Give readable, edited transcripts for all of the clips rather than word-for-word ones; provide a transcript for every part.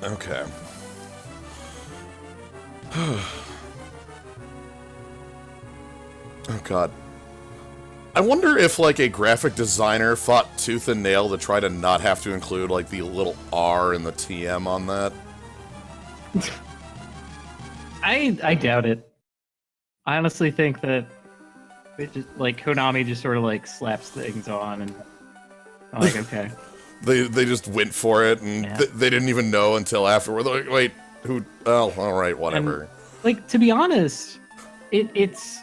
Okay. Oh god. I wonder if, like, a graphic designer fought tooth and nail to try to not have to include, like, the little R in the TM on that. I doubt it. I honestly think that it just, like, Konami just sort of like slaps things on and I'm like, okay. They just went for it, and Yeah. they didn't even know until afterward. They're like, wait, who? Oh, all right, whatever. And, like, to be honest, it's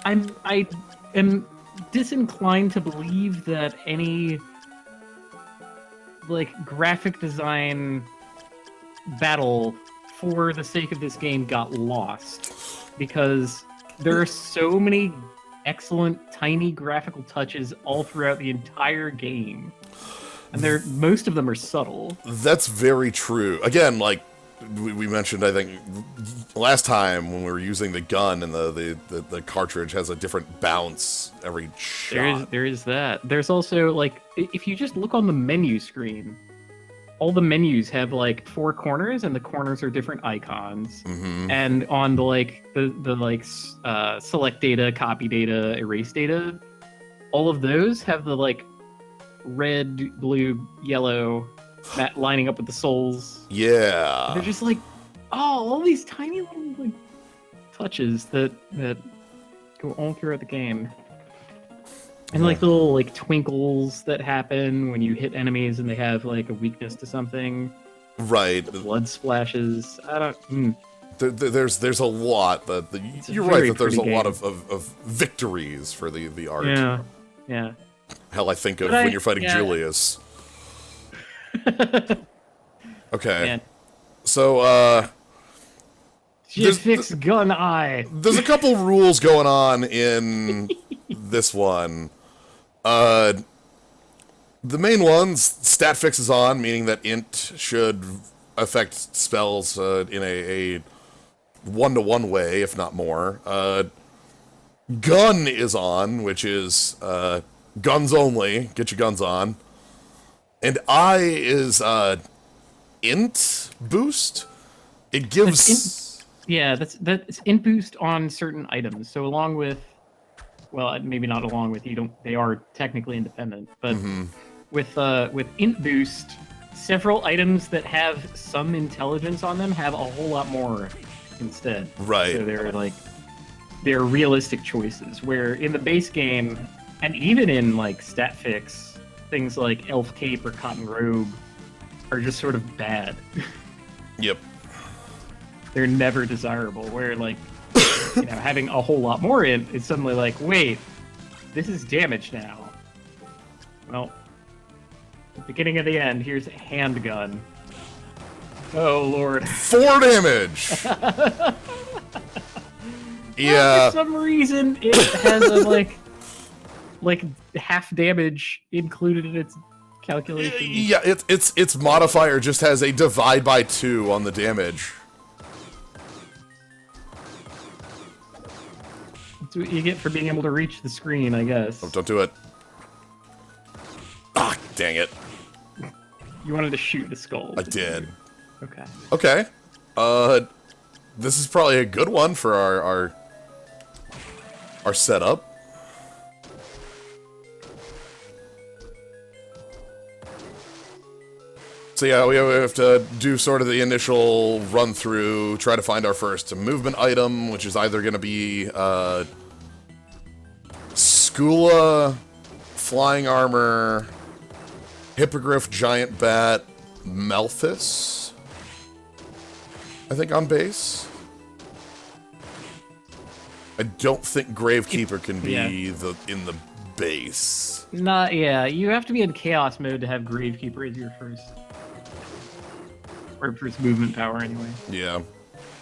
I am disinclined to believe that any like graphic design battle for the sake of this game got lost, because there are so many excellent tiny graphical touches all throughout the entire game, and most of them are subtle. That's very true. Again, like we mentioned, I think last time when we were using the gun, and the cartridge has a different bounce every shot. There is that. There's also, like, if you just look on the menu screen, all the menus have like 4 corners, and the corners are different icons. Mm-hmm. And on the select data, copy data, erase data, all of those have the like red, blue, yellow lining up with the souls. Yeah. They're just like, oh, all these tiny little like touches that go all throughout the game. And like the little like twinkles that happen when you hit enemies and they have like a weakness to something. Right. The blood splashes. I don't. There's a lot you're right that there's a lot of victories for the art. Yeah. Yeah. Hell, I think of when you're fighting Julius. Okay. Man. So, just fix gun eye. There's a couple rules going on in this one. The main ones, stat fix is on, meaning that int should affect spells in a one-to-one way, if not more. Gun is on, which is guns only. Get your guns on. And I is int boost. It gives that's int boost on certain items. So along with, well, maybe not along with, they are technically independent, but with int boost, several items that have some intelligence on them have a whole lot more instead. Right. So they're realistic choices, where in the base game, and even in like stat fix, things like elf cape or cotton robe are just sort of bad. Yep. They're never desirable, where like having a whole lot more in is suddenly like, wait, this is damage now. Well, the beginning of the end, here's a handgun. Oh lord. 4 damage! Yeah. Well, for some reason it has a like half damage included in its calculation. Yeah, its modifier just has a divide by 2 on the damage. That's what you get for being able to reach the screen, I guess. Oh, don't do it. Ah, dang it. You wanted to shoot the skull. I did. Okay. Okay. This is probably a good one for our setup. So yeah, we have to do sort of the initial run through, try to find our first movement item, which is either going to be Skula, flying armor, hippogriff, giant bat, Malthus, I think on base. I don't think Gravekeeper can be in the base. You have to be in chaos mode to have Gravekeeper as your first movement power anyway. Yeah.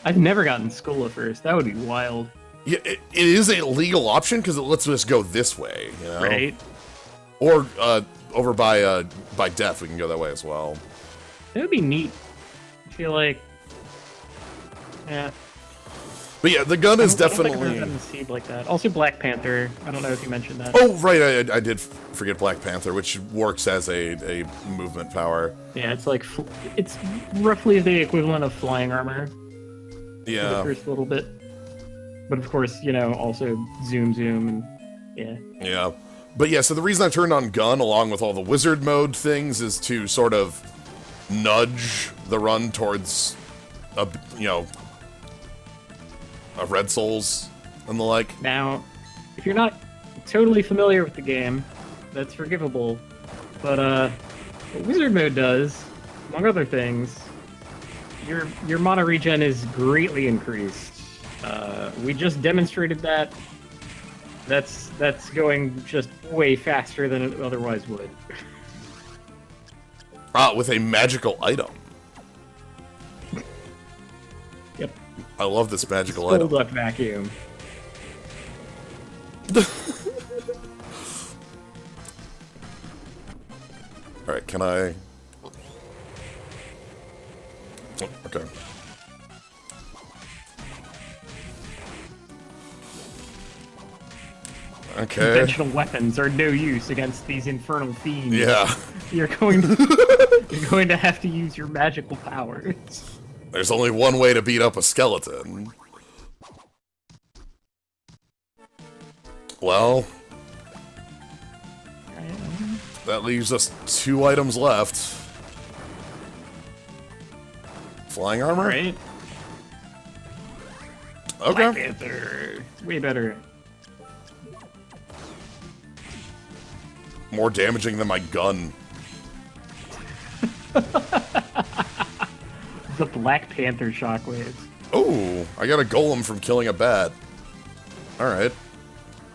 I've never gotten Skola first. That would be wild. Yeah, it is a legal option because it lets us go this way, you know? Right. Or over by death, we can go that way as well. That would be neat. I feel like, yeah. But But yeah, the gun is I don't think I've definitely... ever gotten seed like that. Also Black Panther. I don't know if you mentioned that. Oh, right, I did forget Black Panther, which works as a movement power. Yeah, it's like it's roughly the equivalent of flying armor. Yeah. For the first little bit. But of course, you know, also zoom, and yeah. Yeah. But yeah, so the reason I turned on gun along with all the wizard mode things is to sort of nudge the run towards a Red Souls and the like. Now, if you're not totally familiar with the game, that's forgivable. But what wizard mode does, among other things, your mana regen is greatly increased. We just demonstrated that. That's going just way faster than it otherwise would. With a magical item. Yep. I love this magical item. Hold up vacuum. Alright, can I... Oh, okay. Okay. Conventional weapons are no use against these infernal fiends. Yeah. You're going to have to use your magical powers. There's only one way to beat up a skeleton. Well, that leaves us 2 items left. Flying armor? Right? Okay. Black Panther. Way better. More damaging than my gun. The Black Panther shockwaves. Oh, I got a golem from killing a bat. Alright.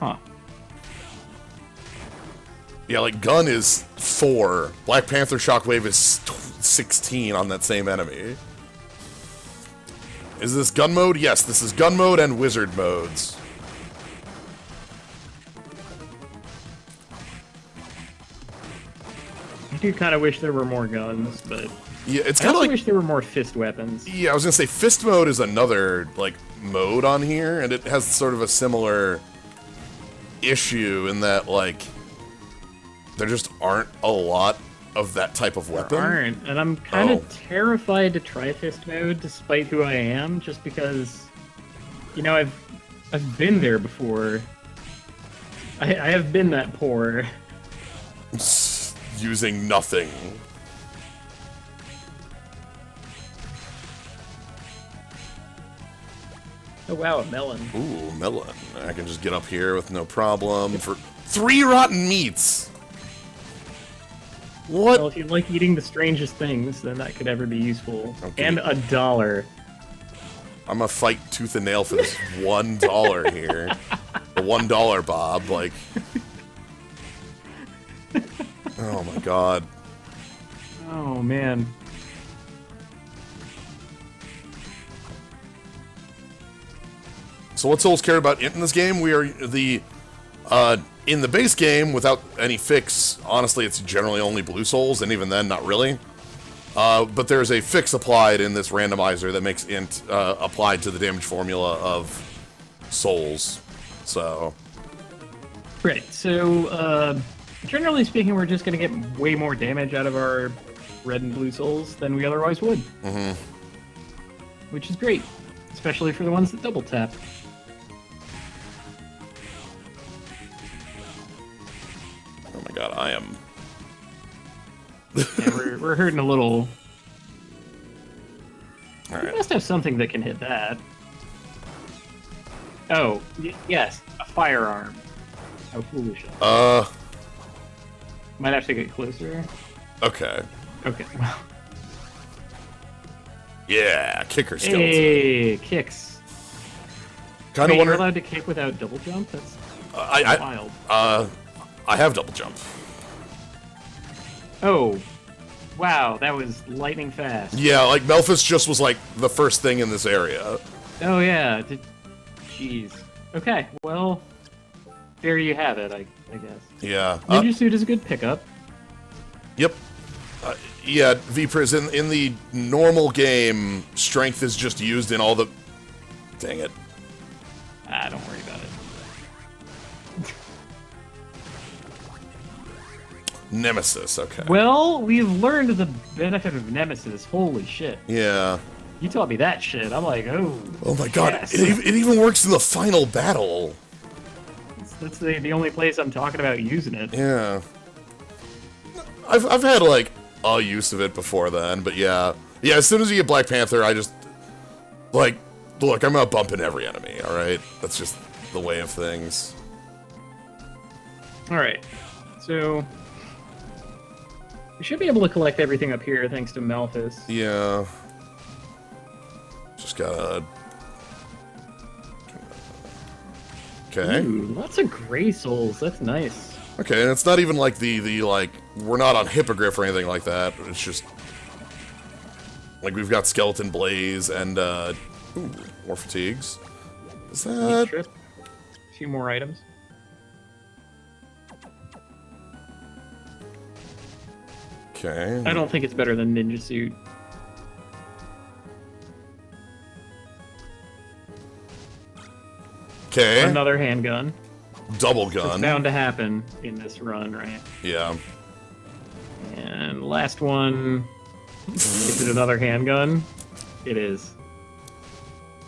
Huh. Yeah, like, gun is 4. Black Panther shockwave is 16 on that same enemy. Is this gun mode? Yes, this is gun mode and wizard modes. I do kind of wish there were more guns, but Yeah, it's I kind also of like... wish there were more fist weapons. Yeah, I was gonna say fist mode is another, like, mode on here, and it has sort of a similar issue in that, like, there just aren't a lot of that type of weapon. There aren't, and I'm kind of terrified to try fist mode, despite who I am, just because, you know, I've been there before. I have been that poor. Using nothing. Oh wow, a melon. Ooh, melon. I can just get up here with no problem for 3 rotten meats! What? Well, if you like eating the strangest things, then that could ever be useful. Okay. And $1. I'm gonna fight tooth and nail for this $1 here. The $1 Bob, like... Oh my god. Oh man. So what Souls care about in this game? We are the... in the base game, without any fix, honestly, it's generally only blue souls, and even then, not really. But there's a fix applied in this randomizer that makes int applied to the damage formula of souls. So... Right, so, generally speaking, we're just gonna get way more damage out of our red and blue souls than we otherwise would. Mm-hmm. Which is great, especially for the ones that double tap. Oh my god, I am... Yeah, we're hurting a little. We Alright. must have something that can hit that. Oh, yes, a firearm. How foolish. Might have to get closer. Okay. Okay, well. Yeah, kicker skeleton. Hey, kicks. Kind Wait, of wonder... you're allowed to kick without double jump? That's wild. I have double jump. Oh, wow, that was lightning fast. Yeah, like, Melphis just was, like, the first thing in this area. Oh, yeah. Jeez. Okay, well, there you have it, I guess. Yeah. Ninja Suit is a good pickup. Yep. Yeah, Vpriz, in the normal game, strength is just used in all the... Dang it. Nemesis, okay. Well, we've learned the benefit of Nemesis. Holy shit. Yeah. You taught me that shit. I'm like, oh. Oh my god, yes. it even works in the final battle. That's the only place I'm talking about using it. Yeah. I've had, like, a use of it before then, but yeah. Yeah, as soon as you get Black Panther, I just, like, look, I'm gonna bump in every enemy, alright? That's just the way of things. Alright. So... we should be able to collect everything up here thanks to Malthus. Yeah. Just gotta... Okay. Ooh, lots of gray souls. That's nice. Okay, and it's not even like the like, we're not on Hippogriff or anything like that. It's just... like, we've got Skeleton Blaze and, ooh, more fatigues. Is that... Trip. A few more items. Okay. I don't think it's better than Ninja Suit. Okay. Another handgun. Double It's gun. bound to happen in this run, right? Yeah. And last one. Is it another handgun? It is.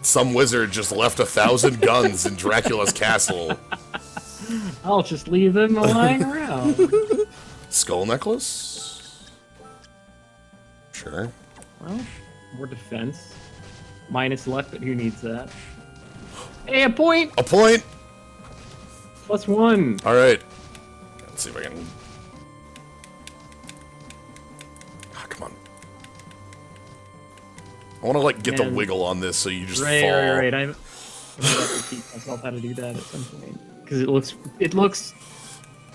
Some wizard just left 1,000 guns in Dracula's castle. I'll just leave them lying around. Skull necklace? Sure. Well, more defense. Minus left, but who needs that? Hey, a point! A point! +1. Alright. Let's see if I can... ah, come on. I want to, like, get the And- wiggle on this so you just Right, fall. right. I'm gonna have to teach myself how to do that at some point. Because it looks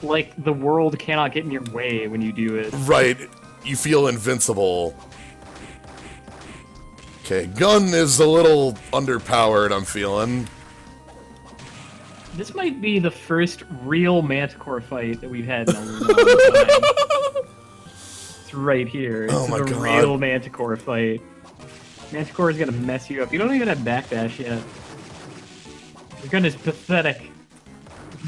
like the world cannot get in your way when you do it. Right. You feel invincible. Okay, gun is a little underpowered, I'm feeling. This might be the first real Manticore fight that we've had in a long time. It's right here. It's Oh my a God. real Manticore fight. Manticore is gonna mess you up. You don't even have backdash yet. Your gun is pathetic.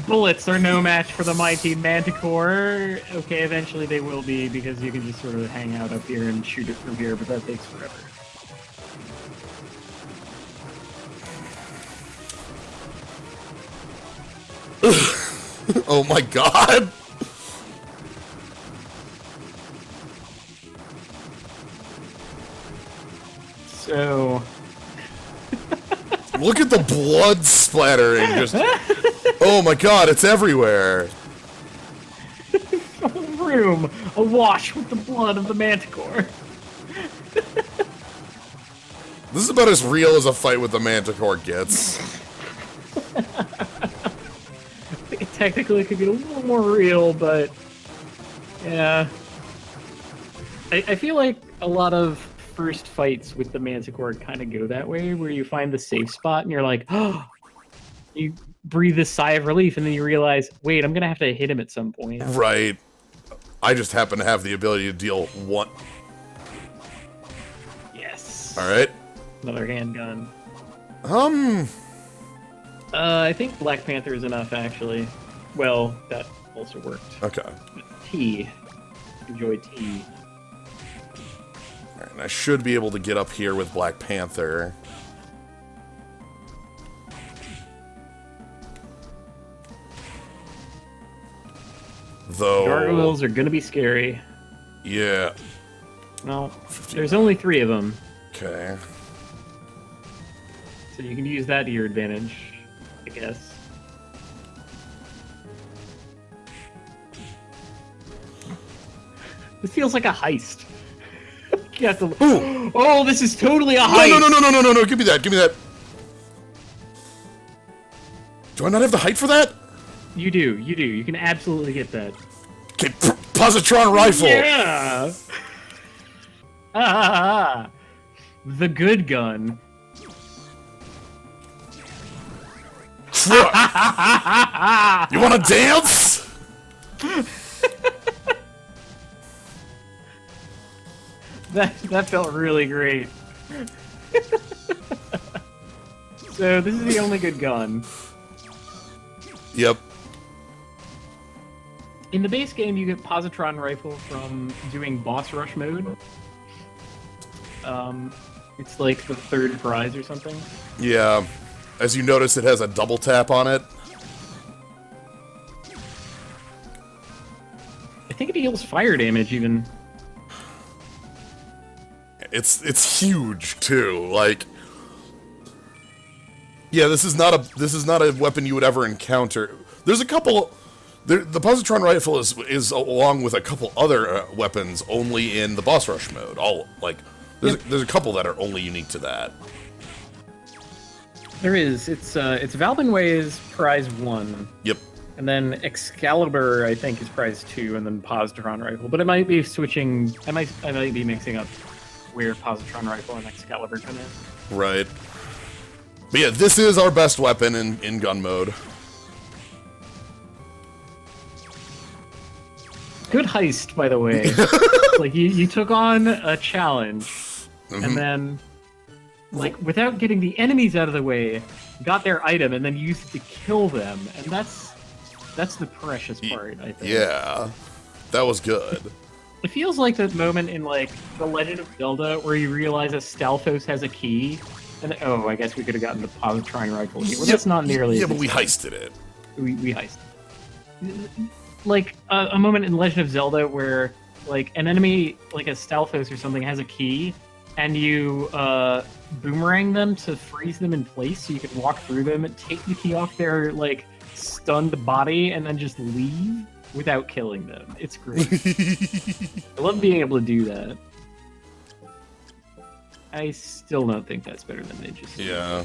Bullets are no match for the mighty Manticore. Okay, eventually they will be because you can just sort of hang out up here and shoot it from here, but that takes forever. Oh my god! So... Look at the blood splattering, just... oh my god, it's everywhere! the whole room awash with the blood of the Manticore. This is about as real as a fight with the Manticore gets. Technically, it could be a little more real, but yeah. I feel like a lot of first fights with the Manticore kind of go that way, where you find the safe spot and you're like, oh, you breathe this sigh of relief, and then you realize, wait, I'm gonna have to hit him at some point. Right. I just happen to have the ability to deal one... Yes. Alright. Another handgun. Um... I think Black Panther is enough, actually. Well, that also worked. Okay. Tea. Enjoy tea. Alright, and I should be able to get up here with Black Panther. Though... Gargoyles are gonna be scary. Yeah. No, there's only 3 of them, Okay. so you can use that to your advantage, I guess. This feels like a heist. You have to... Ooh. Oh, this is totally a No, heist! no, give me that, give me that. Do I not have the height for that? You do, you do. You can absolutely get that. Okay, positron rifle. Yeah! Ah, the good gun. You wanna dance? That felt really great. So this is the only good gun. Yep. In the base game, you get positron rifle from doing boss rush mode. It's like the third prize or something. Yeah. As you notice, it has a double tap on it. I think it deals fire damage even. It's huge too. Like, yeah, this is not a weapon you would ever encounter. There's a couple. The positron rifle is along with a couple other weapons only in the boss rush mode. There's a couple that are only unique to that. There is. It's Valbenway's prize 1. Yep. And then Excalibur, I think, is prize 2, and then positron rifle. But it might be switching. I might be mixing up where positron rifle and Excalibur come in. Right. But yeah, this is our best weapon in gun mode. Good heist, by the way. Like, you took on a challenge, and then, like, without getting the enemies out of the way, got their item, and then used it to kill them. And that's the precious part, I think. Yeah. That was good. It feels like that moment in, like, The Legend of Zelda where you realize a Stalfos has a key, and, oh, I guess we could have gotten the positron rifle here. Well, that's not nearly Yeah, as but we expensive. heisted it. We heisted. Like, a moment in Legend of Zelda where, like, an enemy, like a Stalfos or something, has a key, and you boomerang them to freeze them in place so you can walk through them and take the key off their, like, stunned body and then just leave without killing them. It's great. I love being able to do that. I still don't think that's better than Ninja. Yeah.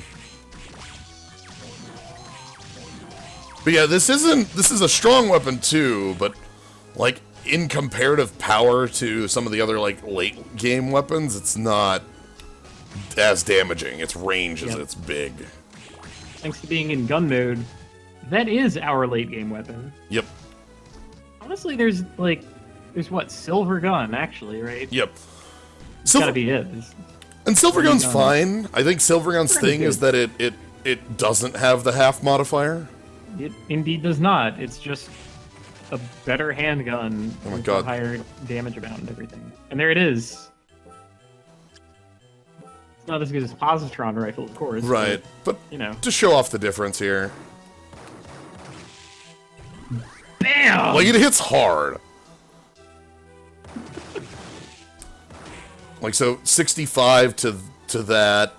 But yeah, this is a strong weapon too, but like in comparative power to some of the other like late game weapons, it's not as damaging. Its range is it's big. Thanks to being in gun mode, that is our late game weapon. Yep. Honestly, there's what, Silver Gun actually, right? Yep. Gotta be it. And Silver Gun's Gun. fine. I think Silver Gun's Silver Gun's thing is good. that it doesn't have the half modifier. It indeed does not. It's just a better handgun Oh my with God. a higher damage amount and everything. And there it is. It's not as good as positron rifle, of course. Right. But you know. to show off the difference here. Bam! Like, it hits hard. Like, so 65 to that.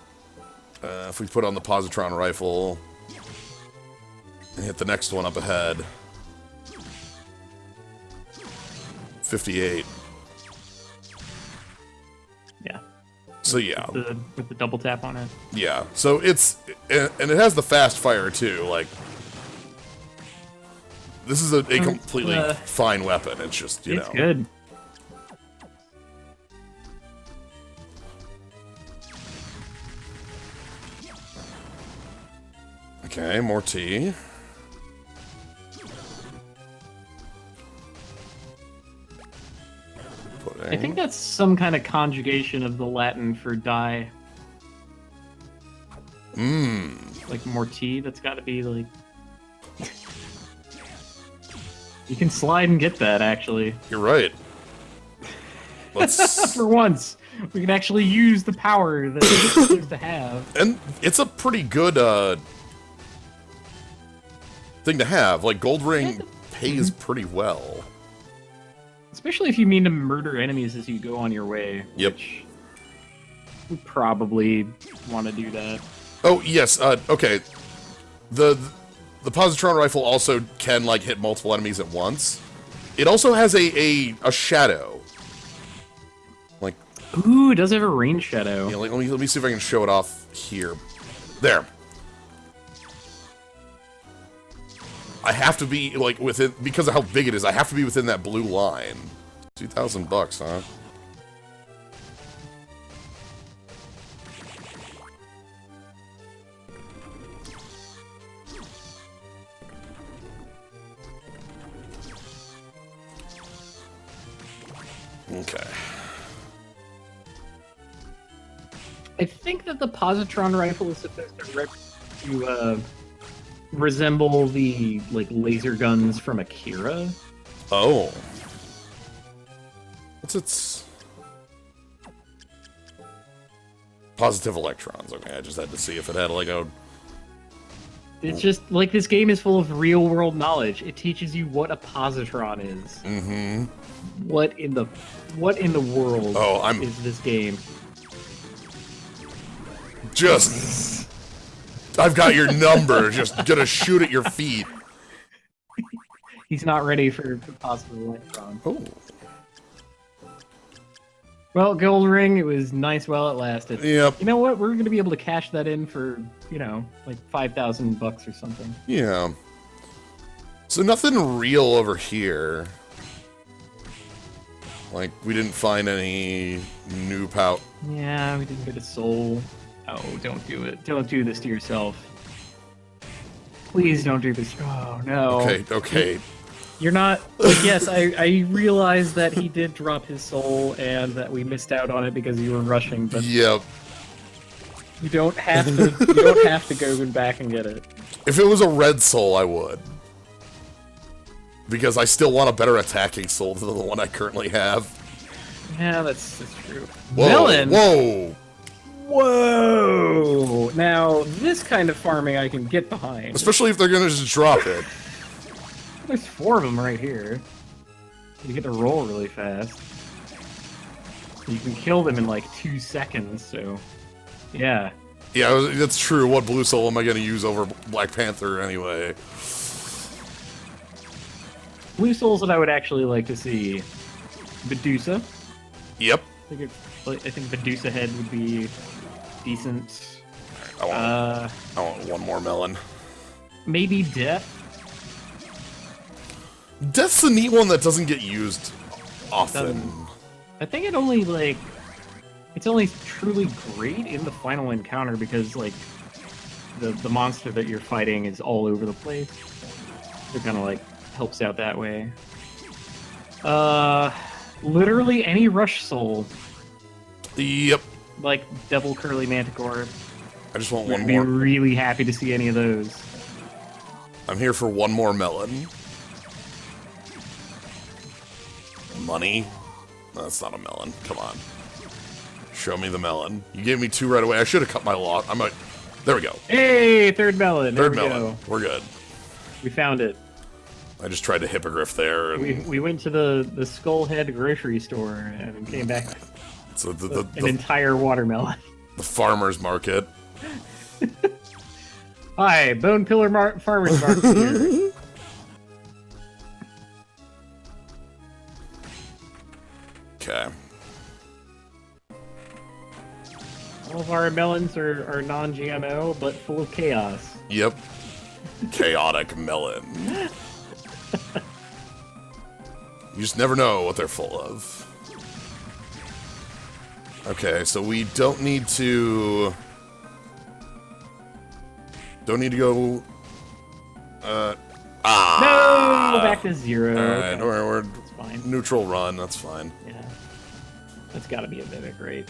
If we put on the positron rifle and hit the next one up ahead. 58. Yeah. So yeah. With the double tap on it. Yeah. So it's, and it has the fast fire too. Like, this is a completely fine weapon. It's just, you know. It's good. Okay, more tea. Pudding. I think that's some kind of conjugation of the Latin for die. Like morti, that's gotta be like... You can slide and get that, actually. You're right. Let's... For once, we can actually use the power that it's supposed to have. And it's a pretty good thing to have. Like, Gold Ring pays pretty well. Especially if you mean to murder enemies as you go on your way. Yep. Which we probably want to do that. Oh, yes, okay. The positron rifle also can, like, hit multiple enemies at once. It also has a shadow. Like... Ooh, it does have a range shadow. Yeah, like, let me see if I can show it off here. There. I have to be, like, within... Because of how big it is, I have to be within that blue line. $2,000, huh? Okay. I think that the positron rifle is supposed to resemble the like laser guns from Akira. Oh. What's its... Positive electrons. Okay, I just had to see if it had, like, a... It's just, like, this game is full of real-world knowledge. It teaches you what a positron is. Mm-hmm. What in the world is this game? Just... I've got your number. Just gonna shoot at your feet. He's not ready for positive electron. Oh. Well, gold ring, it was nice while it lasted. Yep. You know what? We're gonna be able to cash that in for, you know, like $5,000 or something. Yeah. So nothing real over here. Like, we didn't find any new pout. Yeah, we didn't get a soul. Oh, don't do it. Don't do this to yourself. Please don't do this. Oh, no. Okay. You're not... Yes, I realize that he did drop his soul and that we missed out on it because you were rushing, but... Yep. You don't have to go back and get it. If it was a red soul, I would. Because I still want a better attacking soul than the one I currently have. Yeah, that's true. Whoa, Melon! whoa! Whoa! Now, this kind of farming I can get behind. Especially if they're gonna just drop it. There's 4 of them right here. You get to roll really fast. You can kill them in like 2 seconds, so... Yeah. Yeah, that's true. What blue soul am I gonna use over Black Panther anyway? Blue souls that I would actually like to see. Medusa. Yep. I think Medusa head would be decent. I want one more melon. Maybe Death. Death's a neat one that doesn't get used often. I think it only, like... It's only truly great in the final encounter because, like, the monster that you're fighting is all over the place. It kind of, like, helps out that way. Literally any rush soul. Yep. Like Devil Curly Manticore. I just want one I'd more. be really happy to see any of those. I'm here for one more melon. Money? No, that's not a melon. Come on. Show me the melon. You gave me 2 right away. I should have cut my lot. I might... There we go. Hey, third melon. Third there we melon. Go. We're good. We found it. I just tried to hippogriff there. And We went to the Skullhead grocery store and came back so with an entire watermelon. The farmer's market. Hi, Bone Pillar Farmer's Market here. Okay. All of our melons are non-GMO, but full of chaos. Yep. Chaotic melon. You just never know what they're full of. Okay, so we don't need to... Don't need to go... No! Back to 0. Alright, Okay. we're That's fine. neutral run, that's fine. Yeah. That's gotta be a mimic, right?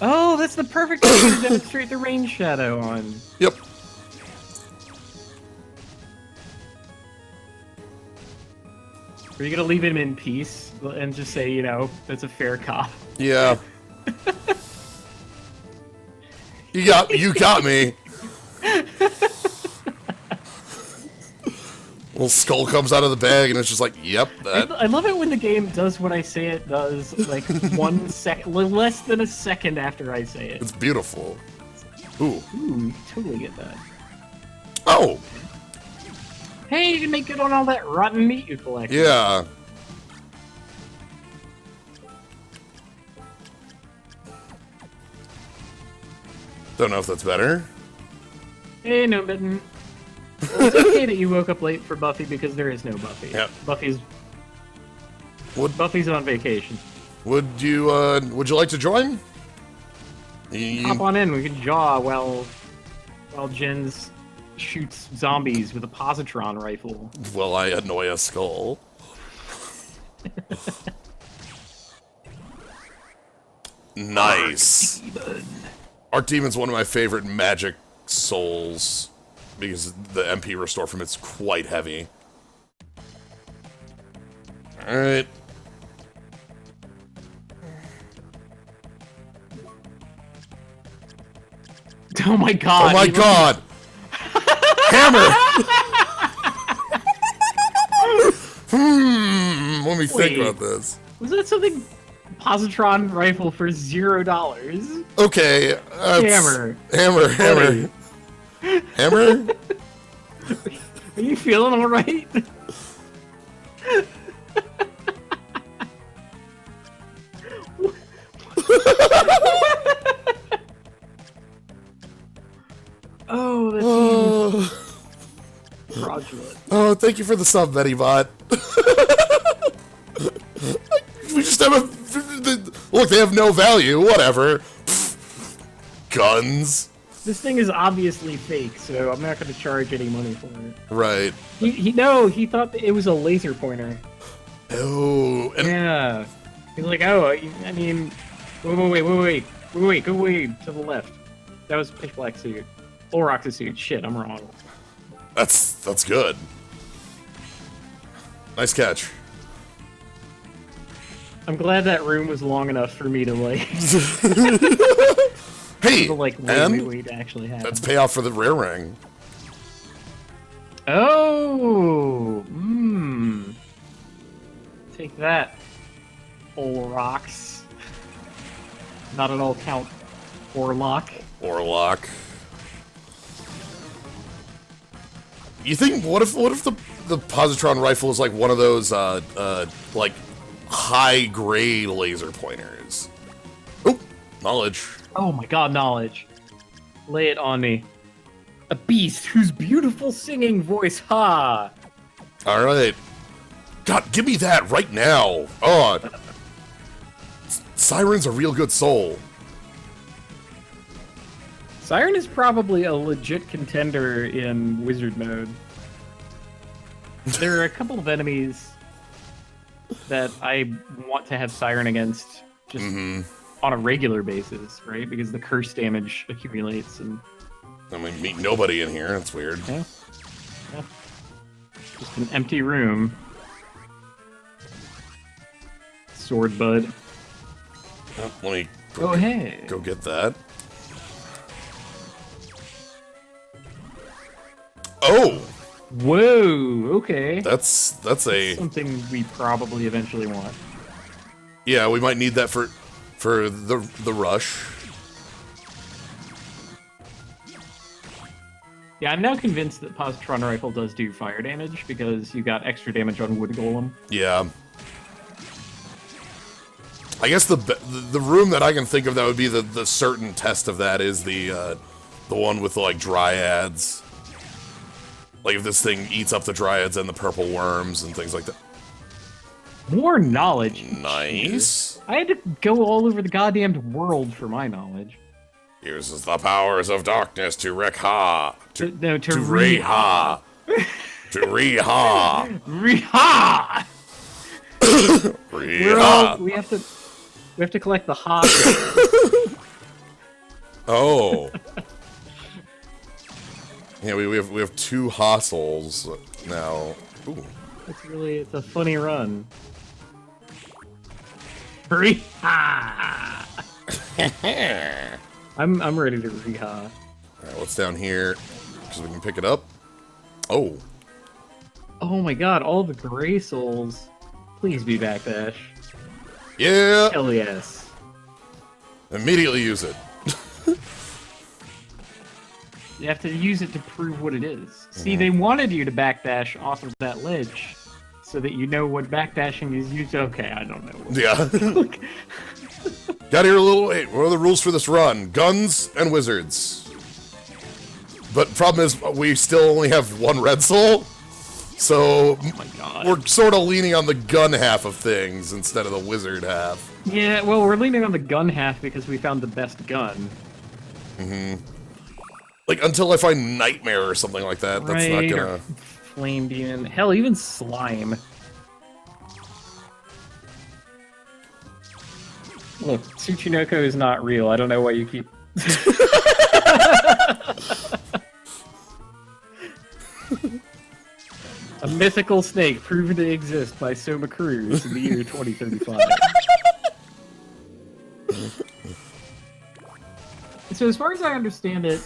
Oh, that's the perfect way to demonstrate the range shadow on. Yep. Are you gonna leave him in peace and just say, you know, that's a fair cop? Yeah. You got me. Little skull comes out of the bag and it's just like, yep, that. I love it when the game does what I say it does, like 1 second, less than a second after I say it. It's beautiful. Ooh. Ooh, you totally get that. Oh! Hey, you can make good on all that rotten meat you collect. Yeah. Don't know if that's better. Hey, no bitten. Well, it's okay that you woke up late for Buffy because there is no Buffy. Yep. Buffy's on vacation. Would you like to join? Hop on in. We can jaw while Jens shoots zombies with a positron rifle. Well, I annoy a skull. Nice. Archdemon's one of my favorite magic souls because the MP restore from it's quite heavy. Alright. Oh my god. Oh my god! Hammer! Let me think about this. Was that something? Positron rifle for $0. Okay. Hammer. Hammer. Hammer? Are you feeling alright? Oh, that's fraudulent. Oh, thank you for the sub, Medibot. We just have a... Look, they have no value. Whatever. Guns. This thing is obviously fake, so I'm not going to charge any money for it. Right. He thought that it was a laser pointer. Oh. And Yeah. He's like, oh, I mean... Wait, go way to the left. That was pitch black suit. Olrox's suit. Shit, I'm wrong. that's good. Nice catch. I'm glad that room was long enough for me to like... Hey, to like wait to actually happen. that's payoff for the rare ring. Oh! Take that, Olrox. Not at all Count Orlock. Orlock. You think, what if the positron rifle is like one of those, like, high-grade laser pointers? Oh, knowledge. Oh my god, knowledge. Lay it on me. A beast whose beautiful singing voice, ha! Alright. God, give me that right now. Oh. Siren's a real good soul. Siren is probably a legit contender in wizard mode. There are a couple of enemies that I want to have Siren against just on a regular basis, right? Because the curse damage accumulates and... I mean, meet nobody in here. That's weird. Yeah. Just an empty room. Sword bud. Oh, let me Hey. go get that. Oh! Whoa, okay. That's a... something we probably eventually want. Yeah, we might need that for the rush. Yeah, I'm now convinced that Positron Rifle does do fire damage because you got extra damage on Wood Golem. Yeah. I guess the room that I can think of that would be the certain test of that is the one with the, like, dryads. Like if this thing eats up the dryads and the purple worms and things like that. More knowledge. Nice. I had to go all over the goddamned world for my knowledge. Uses the powers of darkness to wreak ha. To Reha. To Reha. Reha! Reha. We have to collect the ha. Oh. Yeah, we have two hossels now. Ooh. It's a funny run. Reha! I'm ready to reha. Alright, what's down here? So we can pick it up. Oh. Oh my god, all the gray souls. Please be backdash. Yeah! Hell yes. Immediately use it. You have to use it to prove what it is. See, they wanted you to backdash off of that ledge so that you know what backdashing is used. Okay, I don't know. Yeah. Got here a little late. What are the rules for this run? Guns and wizards. But problem is, we still only have one red soul. So Oh my god. we're sort of leaning on the gun half of things instead of the wizard half. Yeah, well, we're leaning on the gun half because we found the best gun. Like, until I find Nightmare or something like that, that's not Right, or gonna... Flame Demon. Hell, even Slime. Look, Tsuchinoko is not real. I don't know why you keep... A mythical snake proven to exist by Soma Cruz in the year 2035. So as far as I understand it,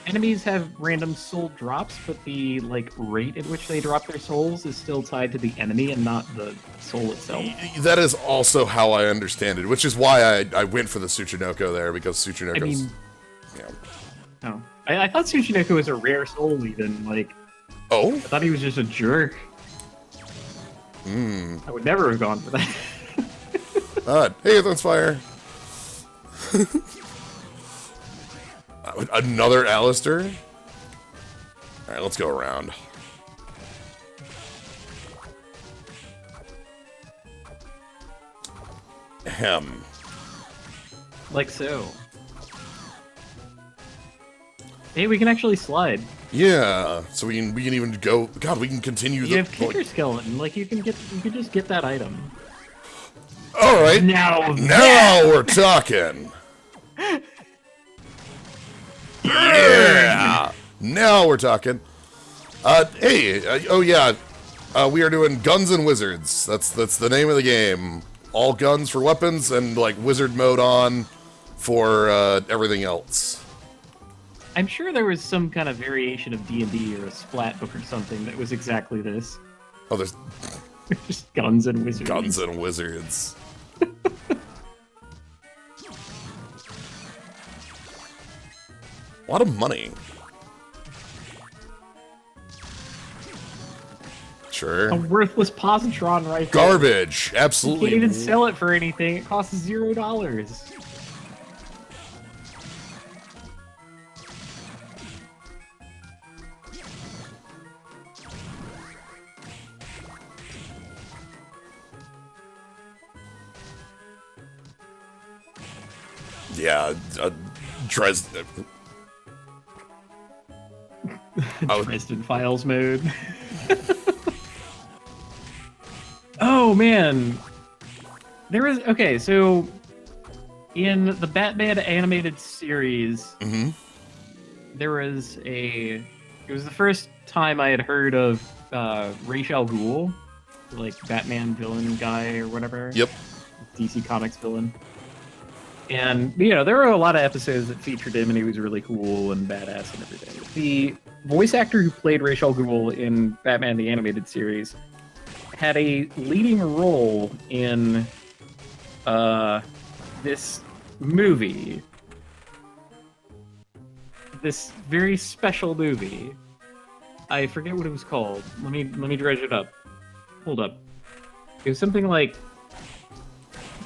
enemies have random soul drops, but the rate at which they drop their souls is still tied to the enemy and not the soul itself. That is also how I understand it, which is why I went for the Tsuchinoko there, because Tsuchinoko's... I mean... Yeah. Oh. I thought Tsuchinoko was a rare soul, even, Oh? I thought he was just a jerk. I would never have gone for that. Hey, that's fire. Another Alistair? Alright, let's go around. Ahem. Like so. Hey, we can actually slide. Yeah, so we can even go. God, we can continue. You have kicker skeleton. You can just get that item. All right. Now we're talking. Yeah. Now we're talking. Hey. Oh yeah. We are doing Guns and Wizards. That's the name of the game. All guns for weapons and wizard mode on for everything else. I'm sure there was some kind of variation of D&D or a splat book or something that was exactly this. Oh, there's just Guns and Wizards. Guns and Wizards. A lot of money. Sure. A worthless positron rifle. Garbage. Absolutely. You can't even sell it for anything. It costs $0. Yeah, Dresden. Dresden Files mode. Oh man, there was so in the Batman animated series, there was it was the first time I had heard of Ra's al Ghul, Batman villain guy or whatever. Yep. DC Comics villain. And, there were a lot of episodes that featured him, and he was really cool and badass and everything. The voice actor who played Ra's al Ghul in Batman the Animated Series had a leading role in this movie. This very special movie. I forget what it was called. Let me dredge it up. Hold up. It was something like...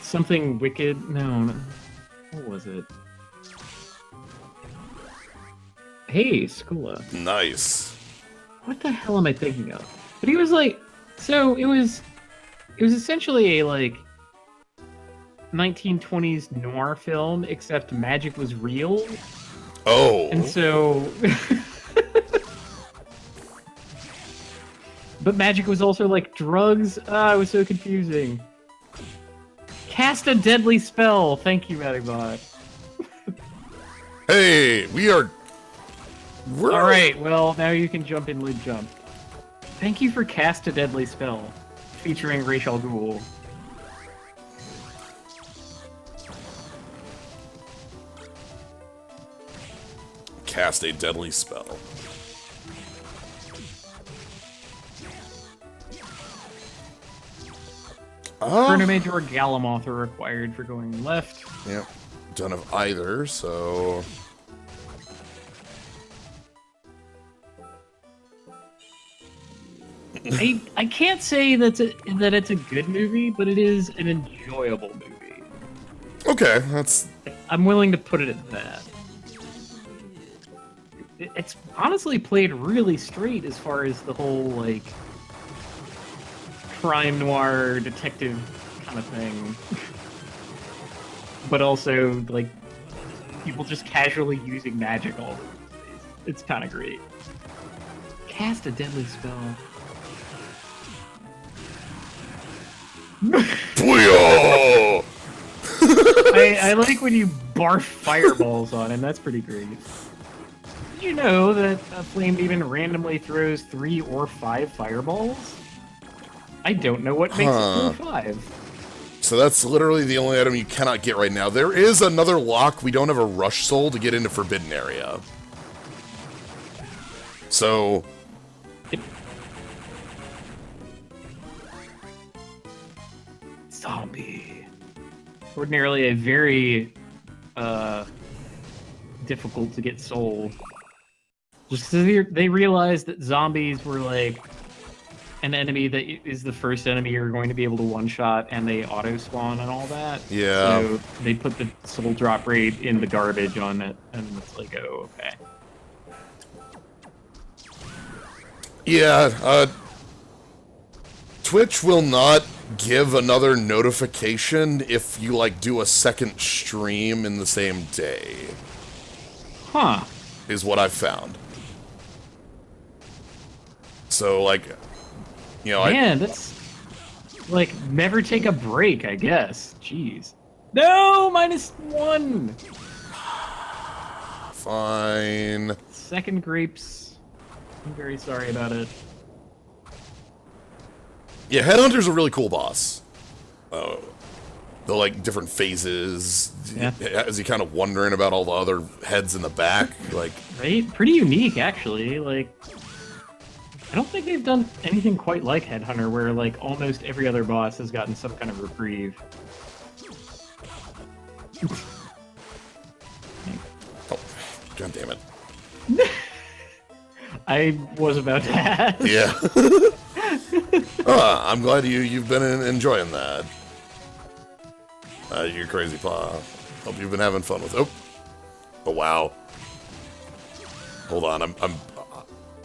Something Wicked... No. What was it? Hey, Skula. Nice. What the hell am I thinking of? But he was so it was essentially a 1920s noir film, except magic was real. Oh. And so but magic was also drugs. It was so confusing. Cast a deadly spell. Thank you, Matibot. Hey, we're all right. Well, now you can jump in lid jump. Thank you for Cast a Deadly Spell, featuring Ra's al Ghul. Cast a deadly spell. Randomizer or Galamoth are required for going left. Yep. Don't have either, so... I can't say that it's a good movie, but it is an enjoyable movie. Okay, that's... I'm willing to put it at that. It's honestly played really straight as far as the whole, crime noir detective kind of thing. But also, people just casually using magic all over the place. It's kind of great. Cast a deadly spell. Booyah! I like when you barf fireballs on him. That's pretty great. Did you know that a flame demon randomly throws 3 or 5 fireballs? I don't know what makes it 4 or 5. So that's literally the only item you cannot get right now. There is another lock. We don't have a rush soul to get into Forbidden Area. So... Zombie. Ordinarily a very difficult to get soul. Just because they realized that zombies were like an enemy that is the first enemy you're going to be able to one-shot, and they auto-spawn and all that. Yeah. So they put the soul drop rate in the garbage on it, and it's like, oh, okay. Yeah, Twitch will not give another notification if you, like, do a second stream in the same day. Huh. Is what I've found. So, like, you know, Man, that's... like, never take a break, I guess. Jeez. No! -1! Fine. Second grapes. I'm very sorry about it. Yeah, Headhunter's a really cool boss. The, like, different phases. Yeah. As you kind of wondering about all the other heads in the back, like... Right? Pretty unique, actually. Like, I don't think they've done anything quite like Headhunter, where, like, almost every other boss has gotten some kind of reprieve. Oh, god damn it. I was about to ask. Yeah. I'm glad you've been enjoying that. You crazy paw. Hope you've been having fun with it. Oh wow. Hold on, I'm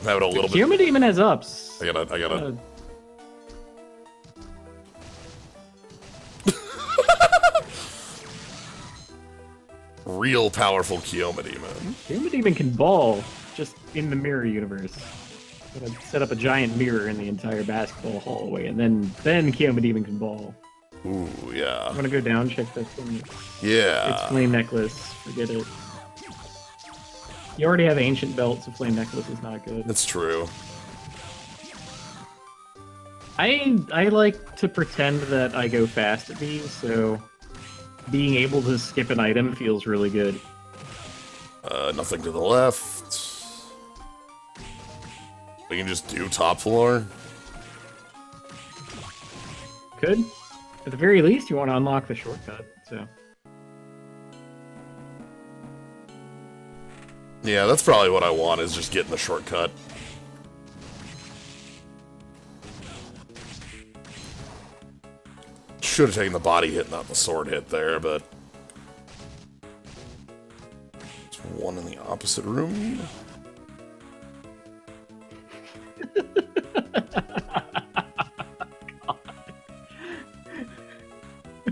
having a little bit. Human Demon has ups. I gotta. Real powerful Kioma Demon. Human Demon can ball just in the mirror universe. Gotta set up a giant mirror in the entire basketball hallway, and then Kioma Demon can ball. Ooh, yeah. I'm gonna go down, check this thing. Yeah. It's Flame Necklace. Forget it. You already have Ancient Belt, so Flame Necklace is not good. That's true. I like to pretend that I go fast at these, so being able to skip an item feels really good. Nothing to the left. We can just do top floor. Could. At the very least, you want to unlock the shortcut, so... Yeah, that's probably what I want, is just getting the shortcut. Should have taken the body hit, not the sword hit there, but... There's one in the opposite room.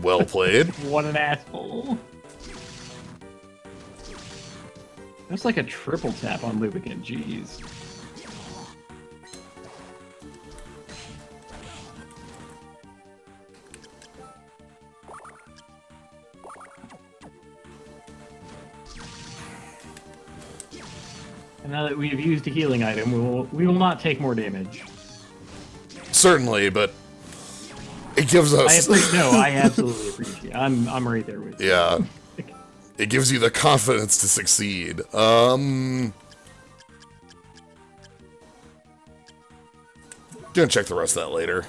Well played. What an asshole. That's like a triple tap on lubricant, jeez. And now that we've used a healing item, we will not take more damage. Certainly, but it gives us... I absolutely appreciate it. I'm right there with you. Yeah. It gives you the confidence to succeed. Gonna check the rest of that later.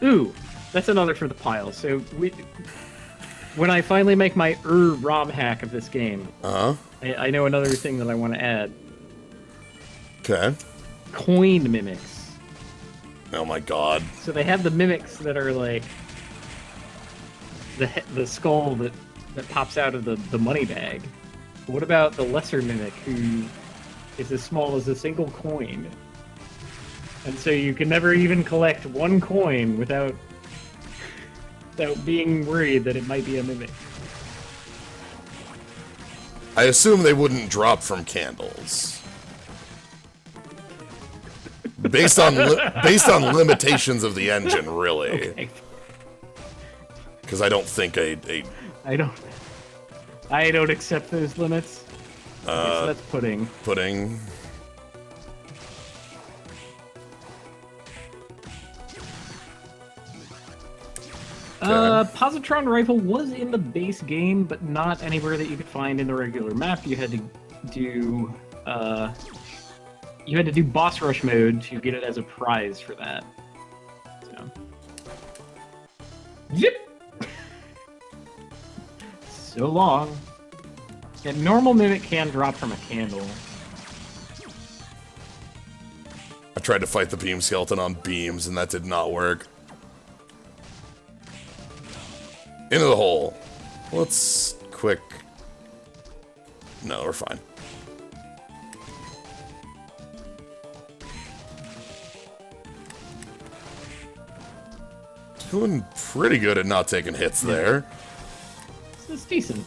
Ooh, that's another for the pile. So when I finally make my ROM hack of this game, I know another thing that I want to add. Okay. Coin mimics. Oh my god. So they have the mimics that are like the skull that pops out of the money bag. But what about the lesser mimic who is as small as a single coin? And so you can never even collect one coin without being worried that it might be a mimic. I assume they wouldn't drop from candles. based on limitations of the engine, really. Okay. Because I don't think I don't accept those limits. Okay, so that's pudding. pudding. Positron rifle was in the base game, but not anywhere that you could find in the regular map. You had to do boss rush mode to get it as a prize for that. So. Zip. So long. Yeah, normal mimic can drop from a candle. I tried to fight the beam skeleton on beams, and that did not work. Into the hole. Let's quick. No, we're fine. Doing pretty good at not taking hits there. It's decent.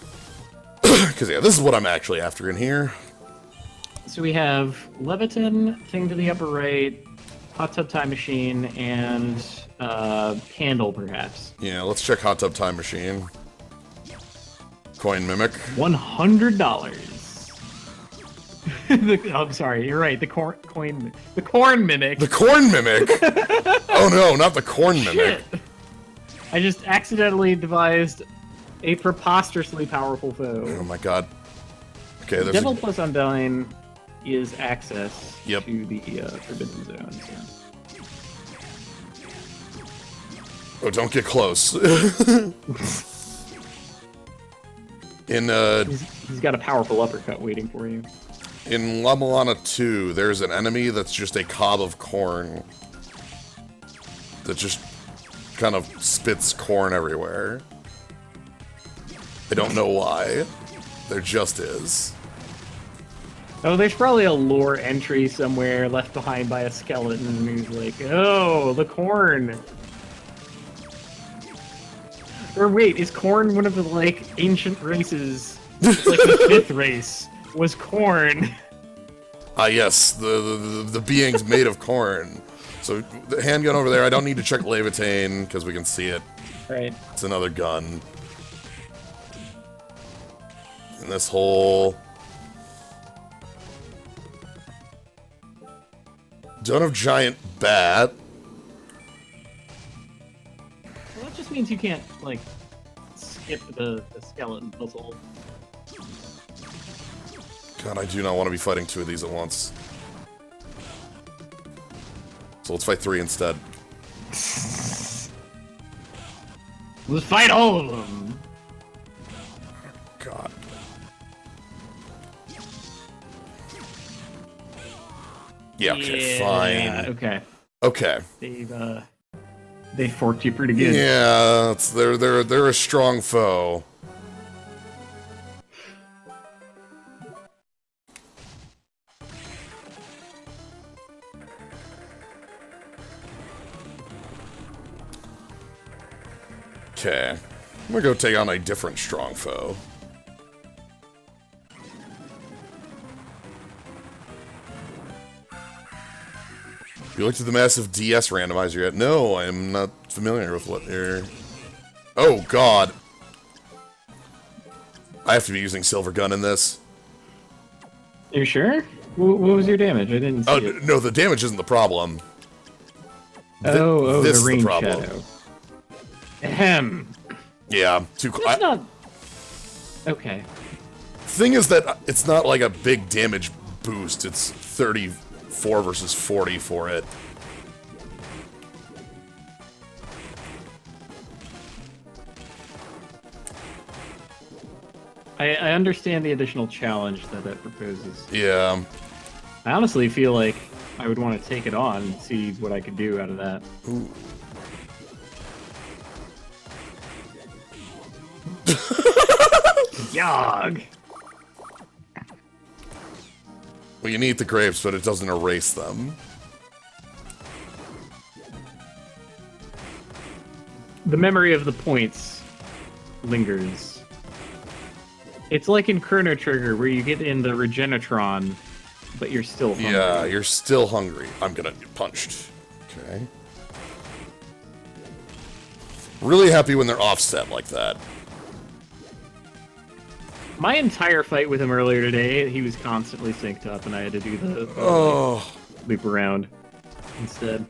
Because, yeah, this is what I'm actually after in here. So we have Leviton, thing to the upper right, Hot Tub Time Machine, and Candle, perhaps. Yeah, let's check Hot Tub Time Machine. Coin Mimic. $100. I'm sorry, you're right. The corn mimic. The Corn Mimic? Oh no, not the Corn Mimic. Shit. I just accidentally devised a preposterously powerful foe. Oh my god. Okay, there's Devil plus Undyne is access Yep. to the Forbidden Zone. So. Oh, don't get close. He's got a powerful uppercut waiting for you. In La Milana 2, there's an enemy that's just a cob of corn. That just kind of spits corn everywhere. I don't know why. There just is. Oh, there's probably a lore entry somewhere left behind by a skeleton who's like, oh, the corn. Or wait, is corn one of the, like, ancient races? It's like the fifth race was corn. Ah, yes, the beings made of corn. So, the handgun over there, I don't need to check Levitain, because we can see it. Right. It's another gun. In this hole. Don't have giant bat. Well, that just means you can't, like, skip the skeleton puzzle. God, I do not want to be fighting two of these at once. So let's fight three instead. Let's fight all of them! God. Yeah, okay, fine. Okay. Okay. They forked you pretty good. Yeah, they're a strong foe. Okay. I'm gonna go take on a different strong foe. You looked at the massive DS randomizer yet? No, I'm not familiar with what you're... Oh, God. I have to be using Silver Gun in this. Are you sure? What was your damage? I didn't see it. No, the damage isn't the problem. Oh, this the is rain the problem. shadow. Ahem. Yeah, too... That's not... Okay. Thing is that it's not like a big damage boost. It's 34 versus 40 for it. I understand the additional challenge that proposes. Yeah. I honestly feel like I would want to take it on and see what I could do out of that. Ooh. Yog! Well, you need the grapes, but it doesn't erase them. The memory of the points lingers. It's like in Chrono Trigger, where you get in the Regenitron, but you're still hungry. Yeah, you're still hungry. I'm gonna get punched. Okay. Really happy when they're offset like that. My entire fight with him earlier today, he was constantly synced up, and I had to do the loop around instead.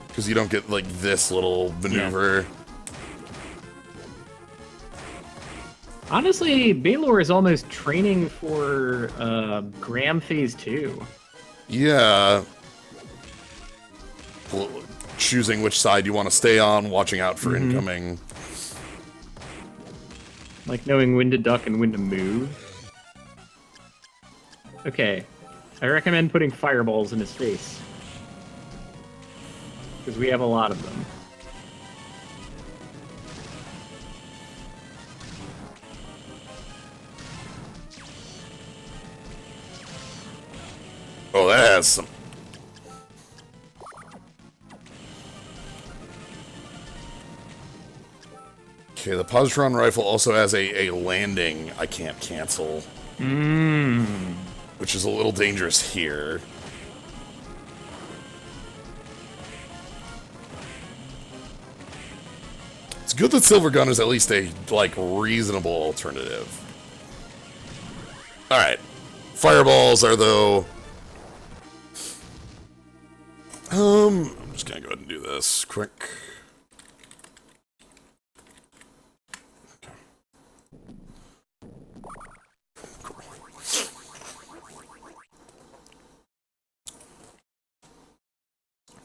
Because you don't get, like, this little maneuver. Yeah. Honestly, Baylor is almost training for Graham Phase 2. Yeah. Well, choosing which side you want to stay on, watching out for incoming. Like knowing when to duck and when to move. Okay. I recommend putting fireballs in his face. Because we have a lot of them. Oh, that has some... Okay, the positron rifle also has a landing I can't cancel. Which is a little dangerous here. It's good that Silver Gun is at least a, like, reasonable alternative. Alright. Fireballs are, though... I'm just gonna go ahead and do this quick.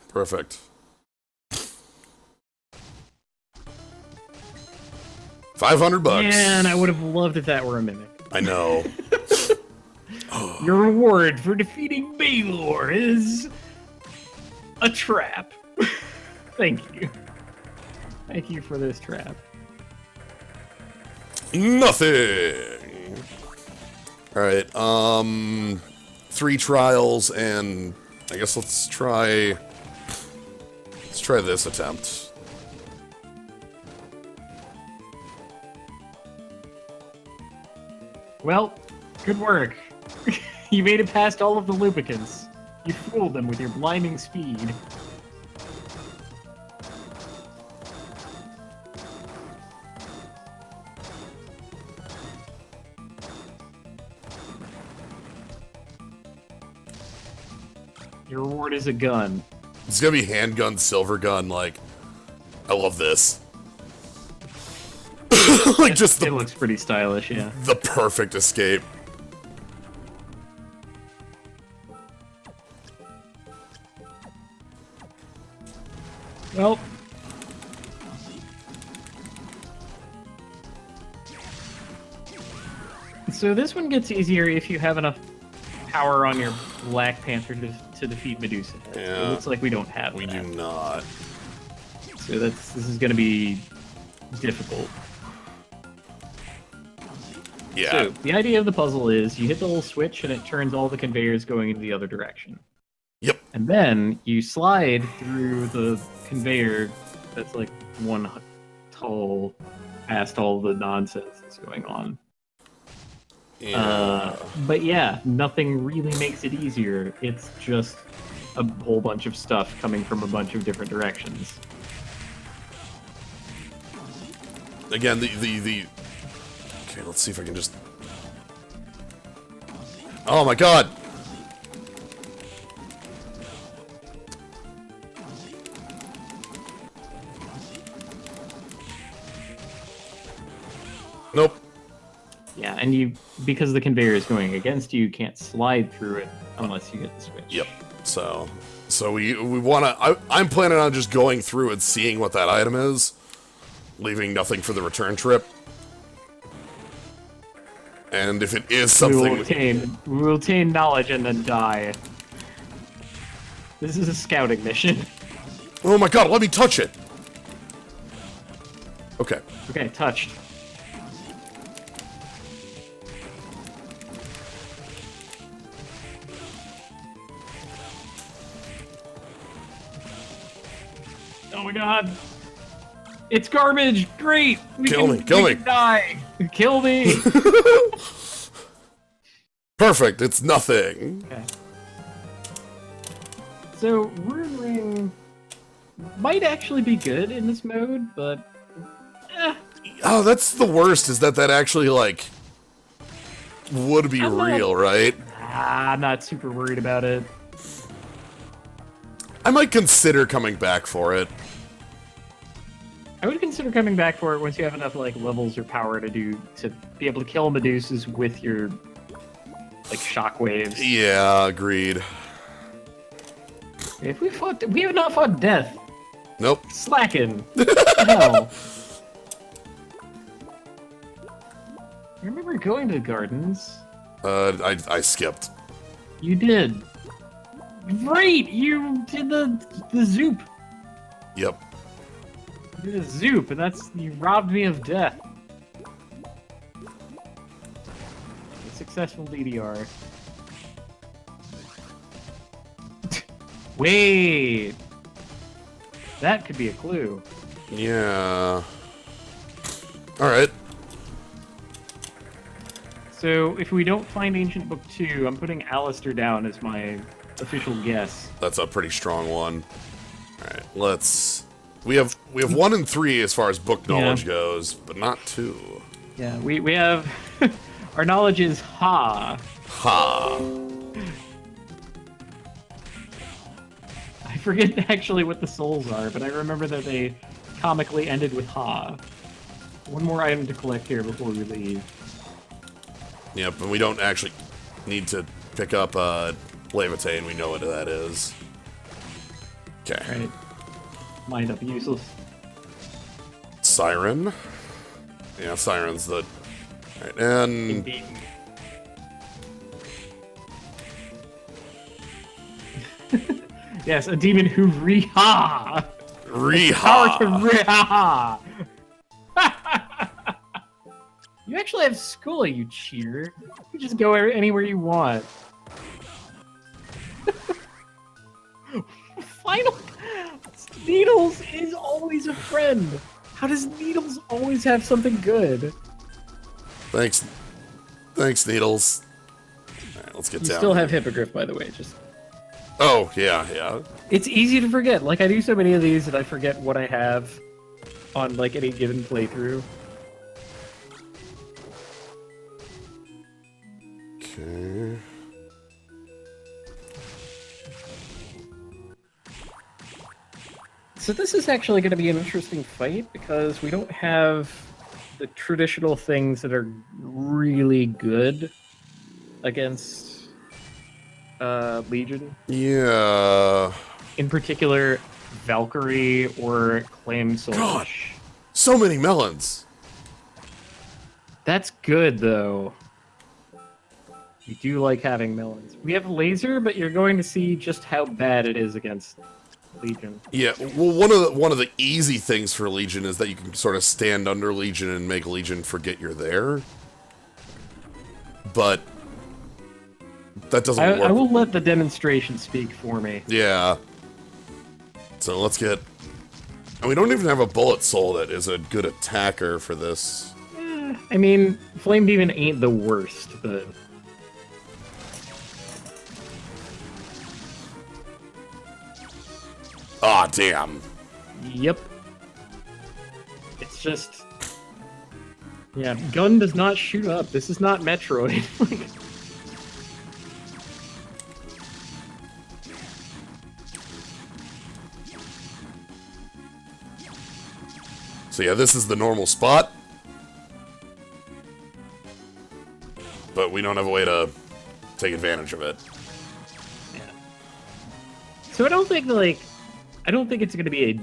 Perfect. 500 bucks. Man, I would have loved if that were a mimic. I know. Your reward for defeating Baylor is a trap. Thank you. Thank you for this trap. Nothing. All right. 3 trials, and I guess let's try this attempt. Well, good work. You made it past all of the lubricants. You fooled them with your blinding speed. Your reward is a gun. It's gonna be handgun, silver gun. Like, I love this. Like, just it looks pretty stylish, yeah. The perfect escape. Well. So this one gets easier if you have enough power on your Black Panther to defeat Medusa. Yeah. It looks like we don't have We that. do not. So this is going to be difficult. Yeah. So the idea of the puzzle is you hit the little switch and it turns all the conveyors going in the other direction. Yep. And then you slide through the conveyor that's like one tall past all the nonsense that's going on. Yeah. But yeah, nothing really makes it easier. It's just a whole bunch of stuff coming from a bunch of different directions. Again, the okay, let's see if I can just... Oh my god! Nope. Yeah, and because the conveyor is going against you, you can't slide through it unless you hit the switch. Yep. So we want to... I'm planning on just going through and seeing what that item is, leaving nothing for the return trip. And if it is something... We will obtain knowledge and then die. This is a scouting mission. Oh my god, let me touch it! Okay. Okay, touched. Oh my god! It's garbage! Great! Kill me! We can die! Kill me! Perfect, it's nothing. Okay. So, Rune Ring might actually be good in this mode, but... Oh, that's the worst, is that actually, like, would be real, right? I'm not super worried about it. I might consider coming back for it. I would consider coming back for it once you have enough, like, levels or power to be able to kill Medusas with your, like, shockwaves. Yeah, agreed. If we have not fought death. Nope. Slacking. Hell. I remember going to the gardens. I skipped. You did. Great! You did the zoop. Yep. You did a zoop, and you robbed me of death. A successful DDR. Wait! That could be a clue. Yeah. Alright. So, if we don't find Ancient Book 2, I'm putting Alistair down as my official guess. That's a pretty strong one. Alright, let's... We have 1 and 3 as far as book knowledge goes, but not 2. Yeah, we have... Our knowledge is Ha. Ha. I forget actually what the souls are, but I remember that they comically ended with Ha. One more item to collect here before we leave. Yep, and we don't actually need to pick up Levitate, we know what that is. Okay. Right. Mind up useless. Siren. Yeah, Siren's the... Alright, and... Indeed. Yes, a demon who re-ha! Power to re-ha! You actually have school, you cheater. You just go anywhere you want. Final... Needles is always a friend. How does Needles always have something good? Thanks. Thanks, Needles. Alright, let's get down. You still here. have Hippogriff, by the way, just... Oh, yeah. It's easy to forget. Like, I do so many of these that I forget what I have on, like, any given playthrough. Okay. So this is actually going to be an interesting fight, because we don't have the traditional things that are really good against Legion. Yeah. In particular, Valkyrie or Claim Soul. God, so many melons. That's good, though. We do like having melons. We have Laser, but you're going to see just how bad it is against Legion. Yeah, well, one of the easy things for Legion is that you can sort of stand under Legion and make Legion forget you're there. But that doesn't work. I will let the demonstration speak for me. Yeah. So let's get... And we don't even have a Bullet Soul that is a good attacker for this. I mean, Flame Demon ain't the worst, but... Aw, damn. Yep. It's just... Yeah, gun does not shoot up. This is not Metroid. So yeah, this is the normal spot. But we don't have a way to take advantage of it. Yeah. So I don't think, it's going to be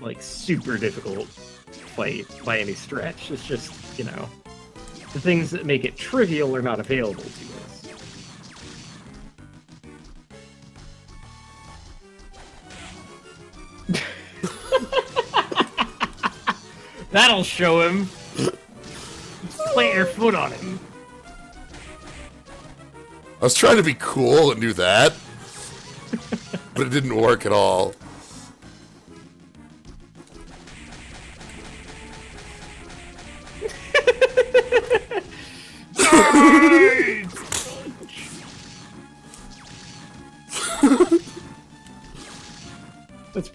a, super difficult fight by any stretch. It's just, the things that make it trivial are not available to us. That'll show him. Plant your foot on him. I was trying to be cool and do that. But it didn't work at all.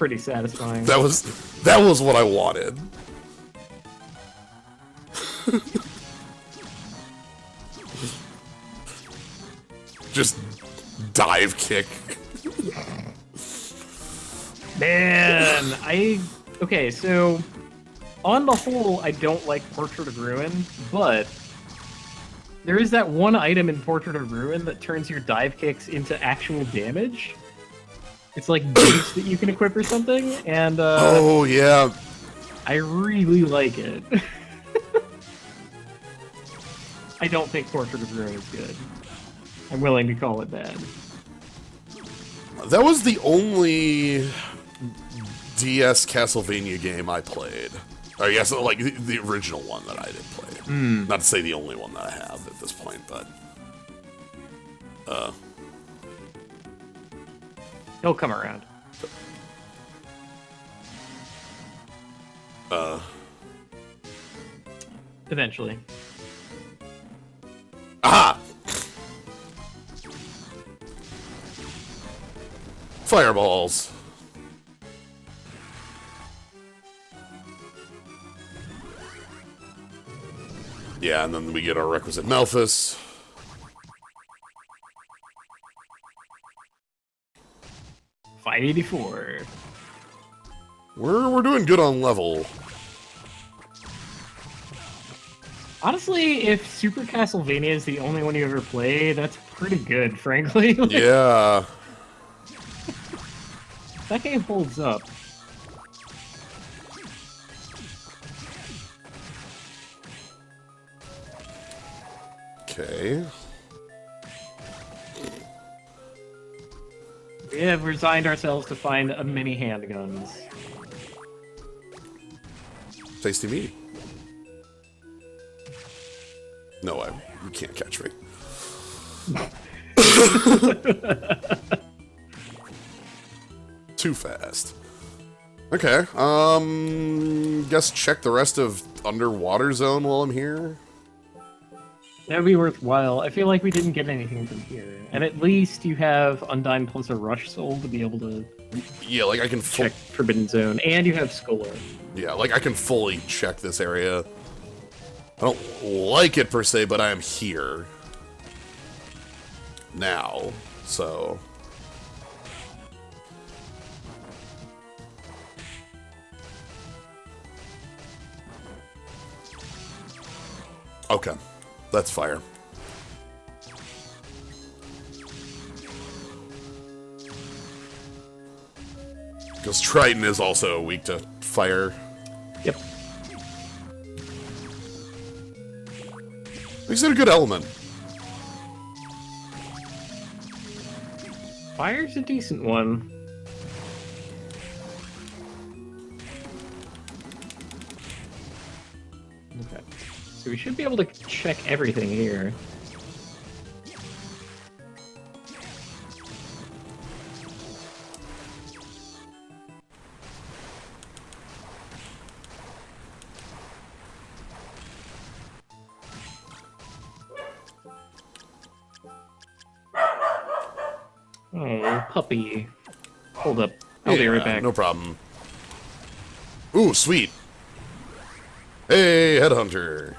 pretty satisfying. That was what I wanted. Just dive kick. Man, okay, so on the whole, I don't like Portrait of Ruin, but there is that one item in Portrait of Ruin that turns your dive kicks into actual damage. It's like boots that you can equip or something, and Oh yeah. I really like it. I don't think Portrait of Ruin is good. I'm willing to call it bad. That was the only DS Castlevania game I played. Or yes, like the original one that I did play. Not to say the only one that I have at this point, but He'll come around. Eventually. aha! Fireballs. Yeah, and then we get our requisite Malphus. $584. We're doing good on level. Honestly, if Super Castlevania is the only one you ever play, that's pretty good, frankly. Like, Yeah. that game holds up. Okay. We have resigned ourselves to find a mini handguns. Tasty meat. No, you can't catch me. Too fast. Okay, guess check the rest of Underwater Zone while I'm here. That would be worthwhile. I feel like we didn't get anything from here. And at least you have Undyne plus a Rush Soul to be able to Yeah, like I can check Forbidden Zone. And you have Scholar. Yeah, like I can fully check this area. I don't like it per se, but I am here now, so. Okay, that's fire. Because Triton is also weak to fire. Yep. Makes it a good element. Fire's a decent one. Okay. So we should be able to check everything here. Oh, puppy. Hold up. I'll be right back. No problem. Ooh, sweet. Hey, Headhunter.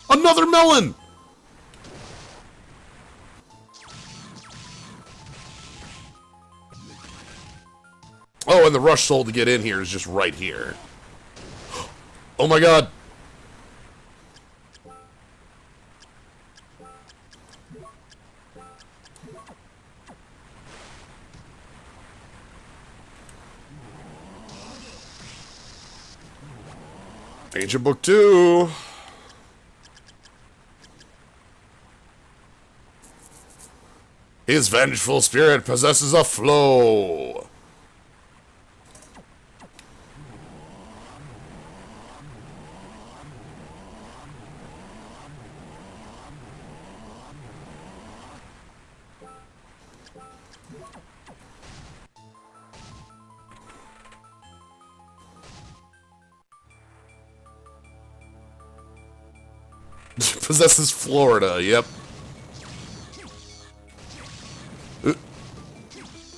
Another melon! Oh, and the rush soul to get in here is just right here. Oh my god. Ancient Book 2. His vengeful spirit possesses a flow. Possesses Florida, yep.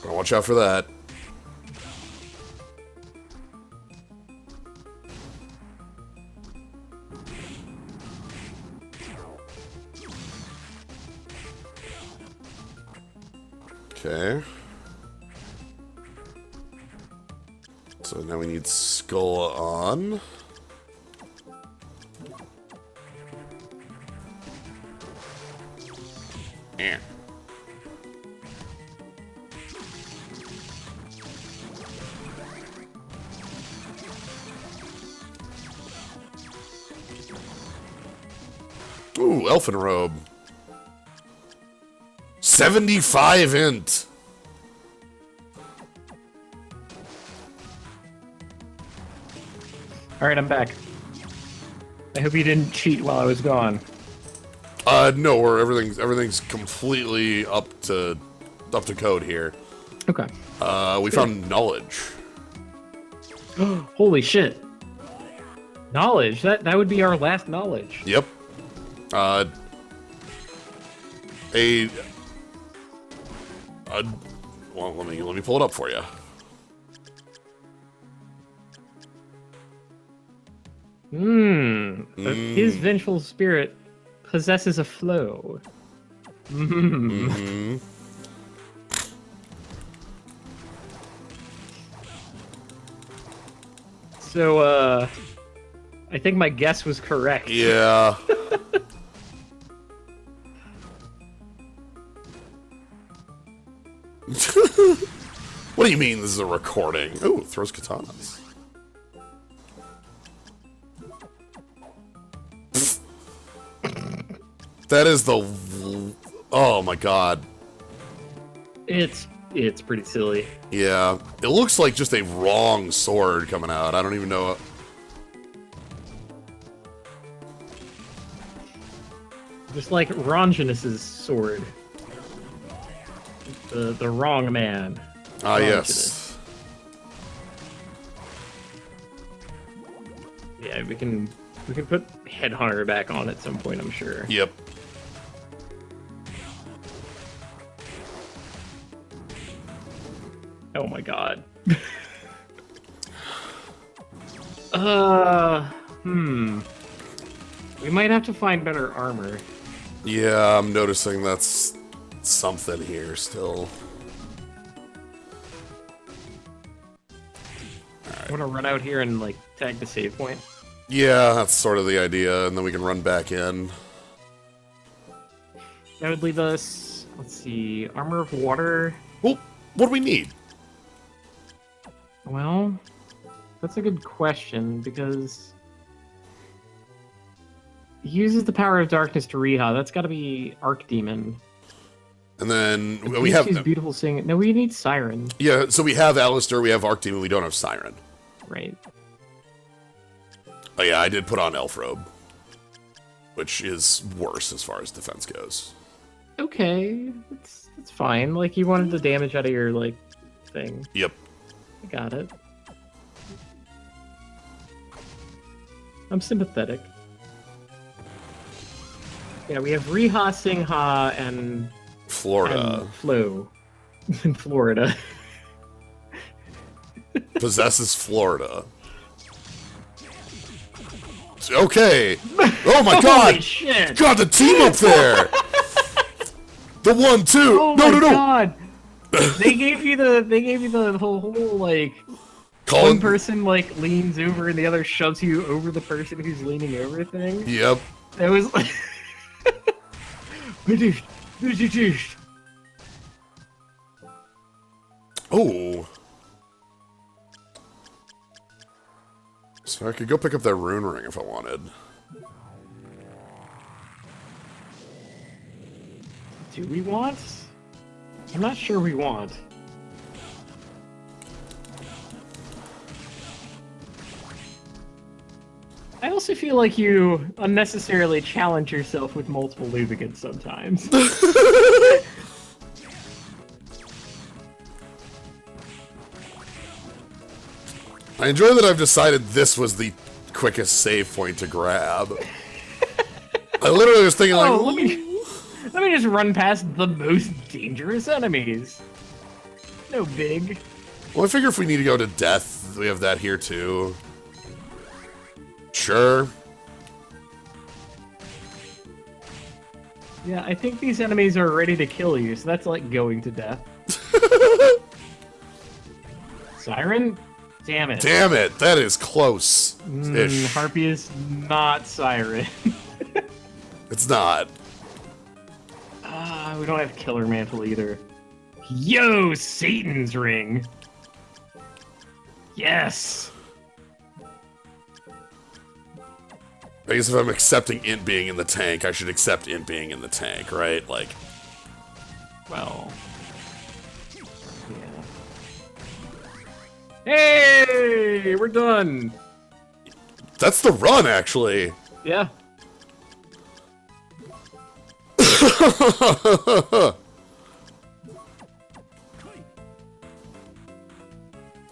Gotta watch out for that. Okay. So now we need Skull on. Eh. Ooh, Elfin Robe. 75 int. Alright, I'm back. I hope you didn't cheat while I was gone. No, everything's completely up to code here. Okay. We found knowledge. Holy shit. Knowledge. That would be our last knowledge. Yep. Well, let me pull it up for you. His vengeful spirit possesses a flow. So, I think my guess was correct. Yeah. What do you mean this is a recording? Ooh, throws katanas. That is the... Oh my god. It's pretty silly. Yeah. It looks like just a wrong sword coming out. I don't even know... Just like Ronginus's sword. The wrong man. Ah, yes. Yeah, we can put Headhunter back on at some point, I'm sure. Yep. Oh my god. We might have to find better armor. Yeah, I'm noticing that's something here still. I want to run out here and, like, tag the save point. Yeah, that's sort of the idea, and then we can run back in. That would leave us, let's see, Armor of Water. Well, what do we need? Well, that's a good question, because he uses the power of darkness to Reha. That's got to be Archdemon. And then we have... Beautiful singing. No, we need Siren. Yeah, so we have Alistair, we have Archdemon, we don't have Siren. Right. Oh yeah, I did put on Elf Robe, which is worse as far as defense goes. Okay, that's fine. Like, you wanted the damage out of your, like, thing. Yep. I got it. I'm sympathetic. Yeah, we have Reha, Singha, and... Florida. And Flo. In Florida. Possesses Florida. Okay. Oh my god! Holy shit! God, the team up there! The 1-2! Oh no, my no, no! god! They gave you the whole like... Colin? One person, like, leans over and the other shoves you over the person who's leaning over thing. Yep. It was like... Oh. So I could go pick up that rune ring if I wanted. Do we want? I'm not sure we want. I also feel like you unnecessarily challenge yourself with multiple lubricants sometimes. I enjoy that I've decided this was the quickest save point to grab. I literally was thinking like, Oh, let me just run past the most dangerous enemies. No big. well, I figure if we need to go to death, we have that here too. Sure. Yeah, I think these enemies are ready to kill you, so that's like going to death. Siren? Damn it. Damn it, that is close. Harpy is not Siren. It's not. We don't have Killer Mantle either. Yo, Satan's Ring! Yes! I guess if I'm accepting Int being in the tank, I should accept Int being in the tank, right? Like, Well... yeah. Hey! We're done! that's the run, actually. Yeah.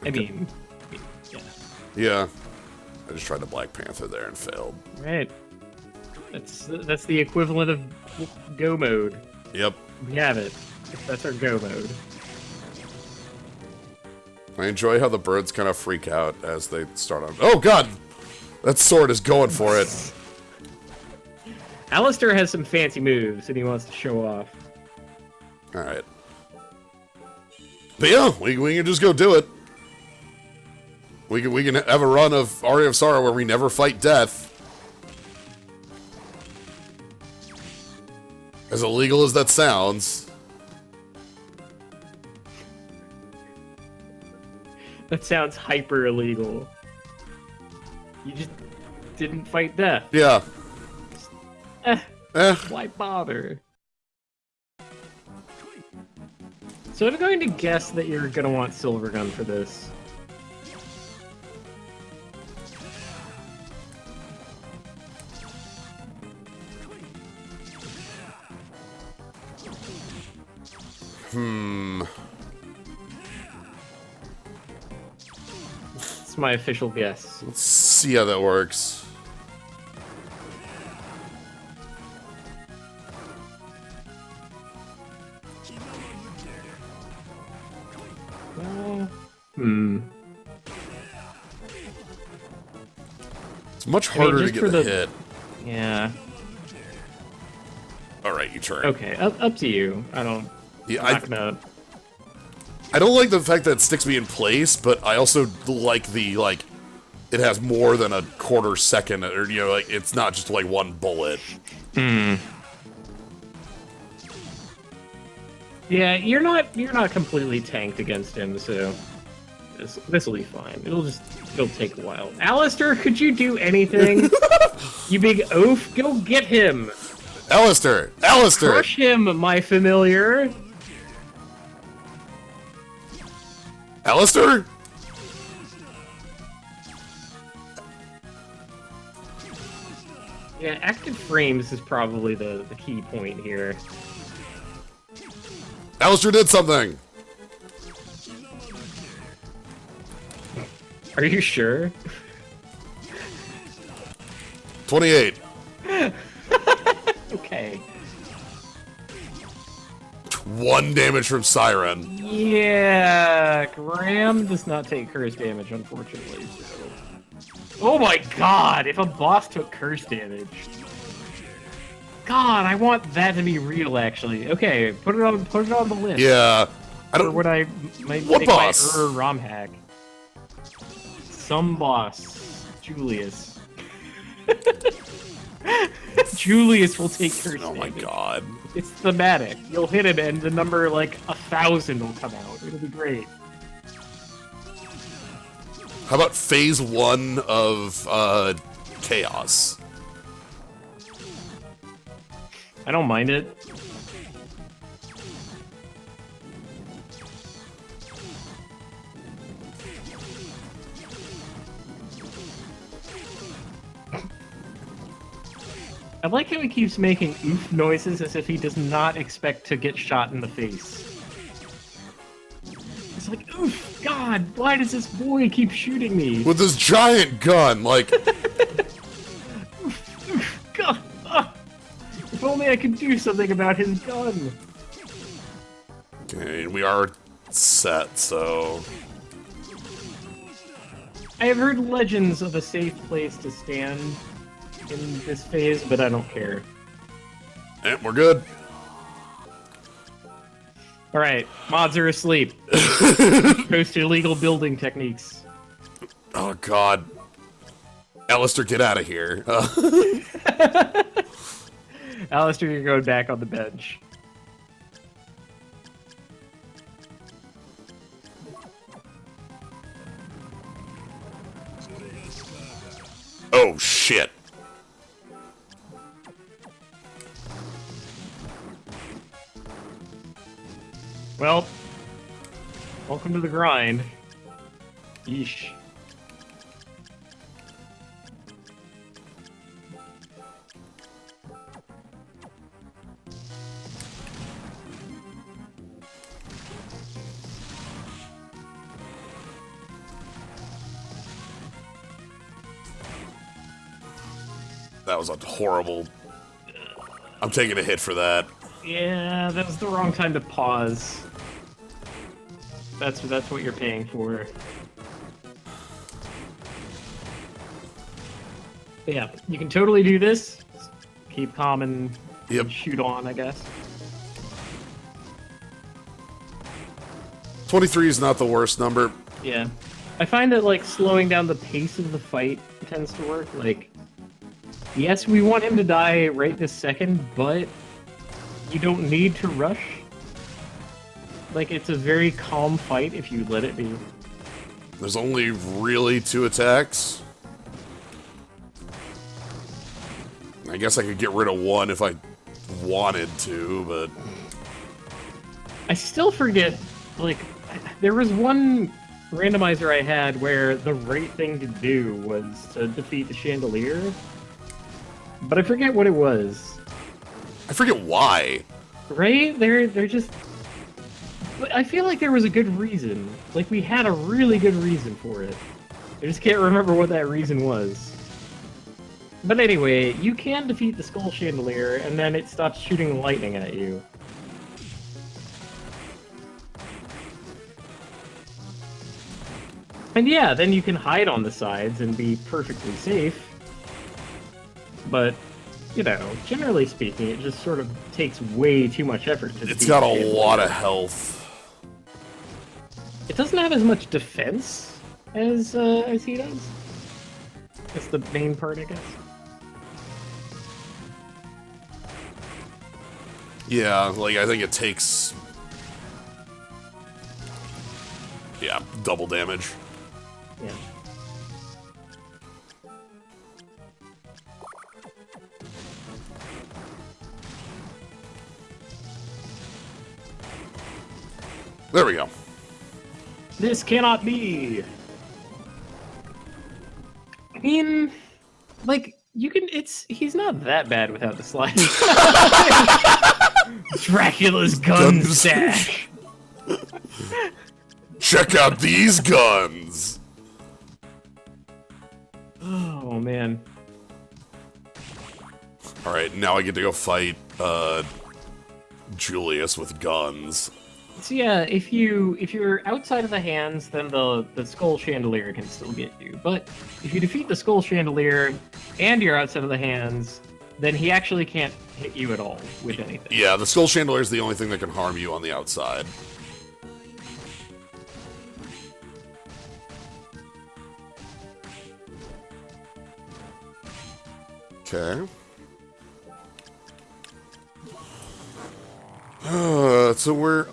I mean, yeah. Yeah. I just tried to Black Panther there and failed. Right. That's the equivalent of go mode. Yep. We have it. That's our go mode. I enjoy how the birds kind of freak out as they start on. Oh god! That sword is going for it. Alistair has some fancy moves and he wants to show off. Alright. But yeah, we can just go do it. We can have a run of Aria of Sorrow where we never fight death. As illegal as that sounds. That sounds hyper illegal. You just didn't fight death. Yeah. Why bother? So I'm going to guess that you're gonna want Silvergun for this. It's my official guess. Let's see how that works. It's much harder to get the hit. Yeah. Alright, you turn. Okay, up to you. I don't... Yeah, I I don't like the fact that it sticks me in place, but I also like the, like, it has more than a quarter second, or, you know, like, it's not just, like, one bullet. Yeah, you're not completely tanked against him, so this will be fine. It'll take a while. Alistair, could you do anything? You big oaf, go get him! Alistair! Crush him, my familiar! Alistair? Yeah, active frames is probably the key point here. Alistair did something! Are you sure? 28. Okay. 1 damage from Siren. Yeah, Graham does not take curse damage, unfortunately. So. Oh my god! If a boss took curse damage, God, I want that to be real. Actually, okay, put it on the list. Yeah, I don't. Or would I might What take boss? my ROM hack? Some boss, Julius. Julius will take curse Oh my damage. god. It's thematic. You'll hit him and the number, like, 1,000 will come out. It'll be great. How about phase 1 of Chaos? I don't mind it. I like how he keeps making oof noises as if he does not expect to get shot in the face. It's like, oof, God, why does this boy keep shooting me? With this giant gun, like... Oof, God, If only I could do something about his gun. Okay, we are set, so... I have heard legends of a safe place to stand in this phase, but I don't care. We're good. Alright, mods are asleep. Post illegal building techniques. Oh, God. Alistair, get out of here. Alistair, you're going back on the bench. Oh, shit. Well, welcome to the grind. Yeesh. That was a horrible... I'm taking a hit for that. Yeah, that was the wrong time to pause. That's what you're paying for. But yeah, you can totally do this. Just keep calm and shoot on, I guess. 23 is not the worst number. Yeah. I find that, like, slowing down the pace of the fight tends to work. Like, yes, we want him to die right this second, but you don't need to rush. Like, it's a very calm fight if you let it be. There's only really 2 attacks. I guess I could get rid of 1 if I wanted to, but... I still forget, like, there was one randomizer I had where the right thing to do was to defeat the chandelier. But I forget what it was. I forget why. Right? They're just... I feel like there was a good reason. Like, we had a really good reason for it. I just can't remember what that reason was. But anyway, you can defeat the Skull Chandelier, and then it stops shooting lightning at you. And yeah, then you can hide on the sides and be perfectly safe. But, you know, generally speaking, it just sort of takes way too much effort to defeat. It's got a lot of health. It doesn't have as much defense as he does. That's the main part, I guess. Yeah, like, I think it takes... Yeah, double damage. Yeah. There we go. This cannot be! I mean, like, you can, he's not that bad without the slide. Dracula's gun stash! Check out these guns! Oh, man. Alright, now I get to go fight, Julius with guns. So yeah, if you're outside of the hands, then the Skull Chandelier can still get you. But if you defeat the Skull Chandelier and you're outside of the hands, then he actually can't hit you at all with anything. Yeah, the Skull Chandelier is the only thing that can harm you on the outside. Okay. So we're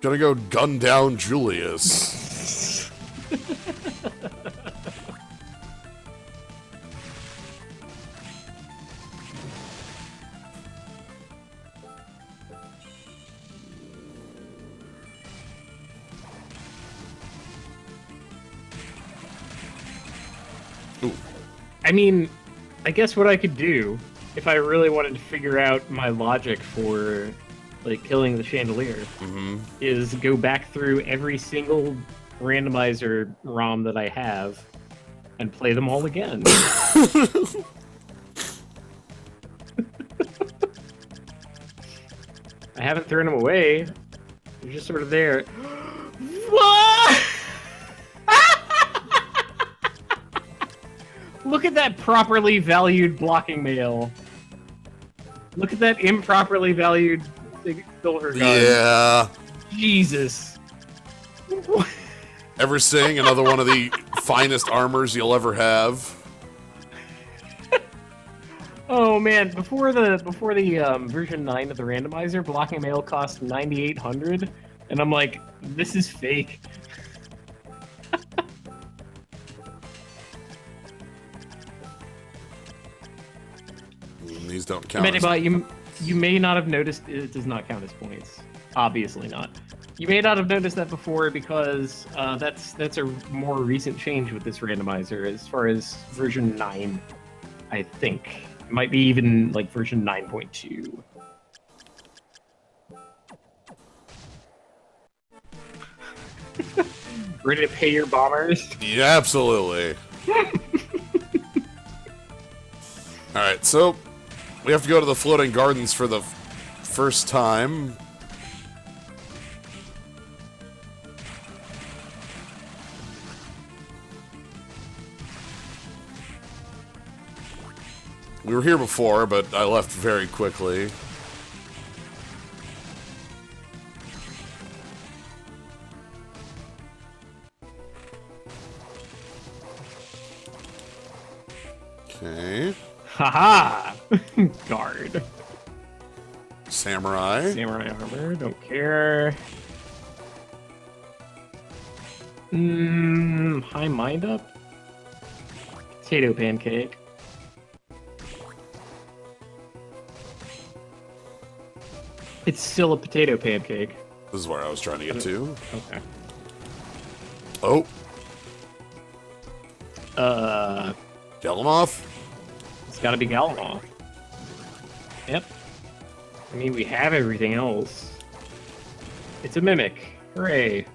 gonna go gun down Julius. Ooh. I mean, I guess what I could do, if I really wanted to figure out my logic for, like, killing the chandelier, is go back through every single randomizer ROM that I have and play them all again. I haven't thrown them away. They're just sort of there. What? Look at that properly valued blocking mail. Look at that improperly valued silver gun. Yeah. Jesus. Ever seeing another one of the finest armors you'll ever have? Oh man, before the version 9 of the randomizer, blocking mail cost 9,800, and I'm like, this is fake. These don't count. You may not have noticed it does not count as points. Obviously not. You may not have noticed that before because that's a more recent change with this randomizer as far as version 9, I think. It might be even like version 9.2. Ready to pay your bombers? Yeah, absolutely. Alright, so we have to go to the floating gardens for the first time. We were here before, but I left very quickly. Okay. Haha! Guard. Samurai. Samurai armor, don't care. High mind up? Potato pancake. It's still a potato pancake. This is where I was trying to get to. Okay. Oh. Galamoth? It's gotta be Galamoth. Yep. I mean, we have everything else. It's a mimic. Hooray.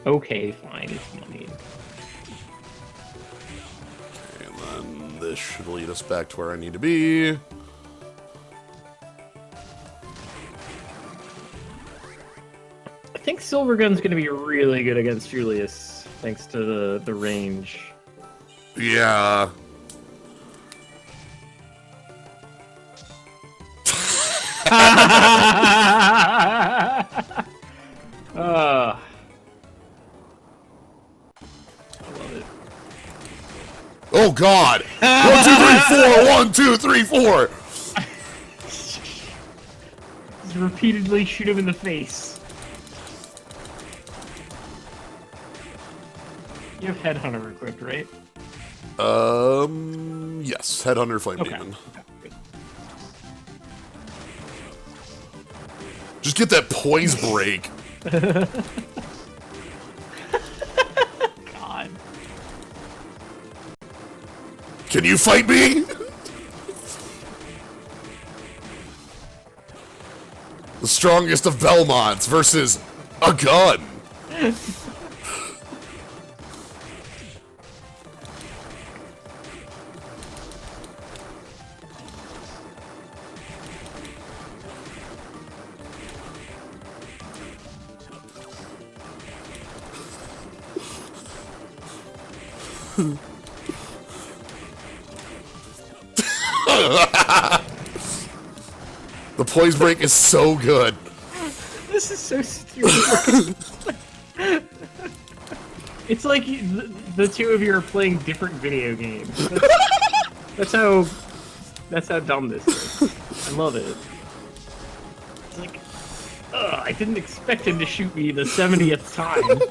Okay, fine, it's money. And then this should lead us back to where I need to be. I think Silvergun's gonna be really good against Julius, thanks to the range. Yeah. I love it. Oh God! 1, 2, 3, 4! 1, 2, 3, 4! Just repeatedly shoot him in the face. You have Headhunter equipped, right? Yes. Headhunter Flame Okay. Demon. Okay, good. Just get that poise break. God. Can you fight me? The strongest of Belmonts versus a gun. The poise break is so good. This is so stupid. It's like the two of you are playing different video games. That's how dumb this is. I love it. It's like, I didn't expect him to shoot me the 70th time.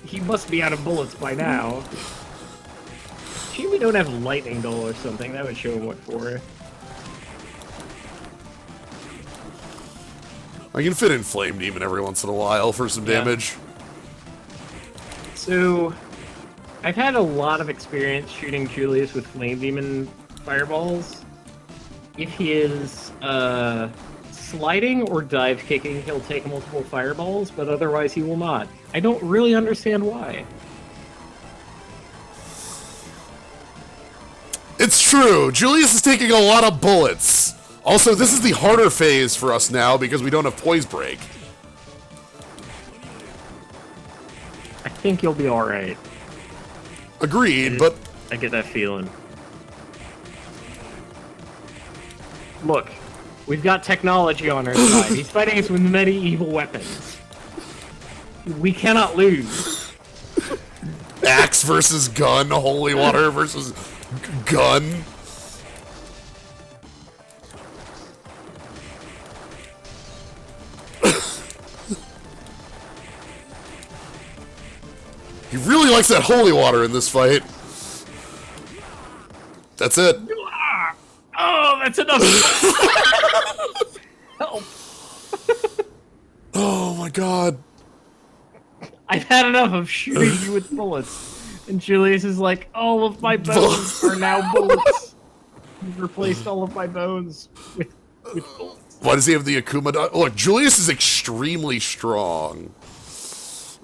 He must be out of bullets by now. Gee, we don't have lightning goal or something. That would show him what for. I can fit in Flame Demon every once in a while for some damage. So, I've had a lot of experience shooting Julius with Flame Demon fireballs. If he is sliding or dive kicking, he'll take multiple fireballs, but otherwise he will not. I don't really understand why. It's true. Julius is taking a lot of bullets. Also, this is the harder phase for us now because we don't have poise break. I think you'll be alright. Agreed, but I get that feeling. Look, we've got technology on our side. He's fighting us with medieval weapons. We cannot lose. axe versus gun, holy water versus gun. He really likes that holy water in this fight. That's it. Oh, that's enough. Help. Oh my god. I've had enough of shooting you with bullets. And Julius is like, all of my bones are now bullets. You've replaced all of my bones with bullets. Why does he have the Akuma dodge? Look, Julius is extremely strong.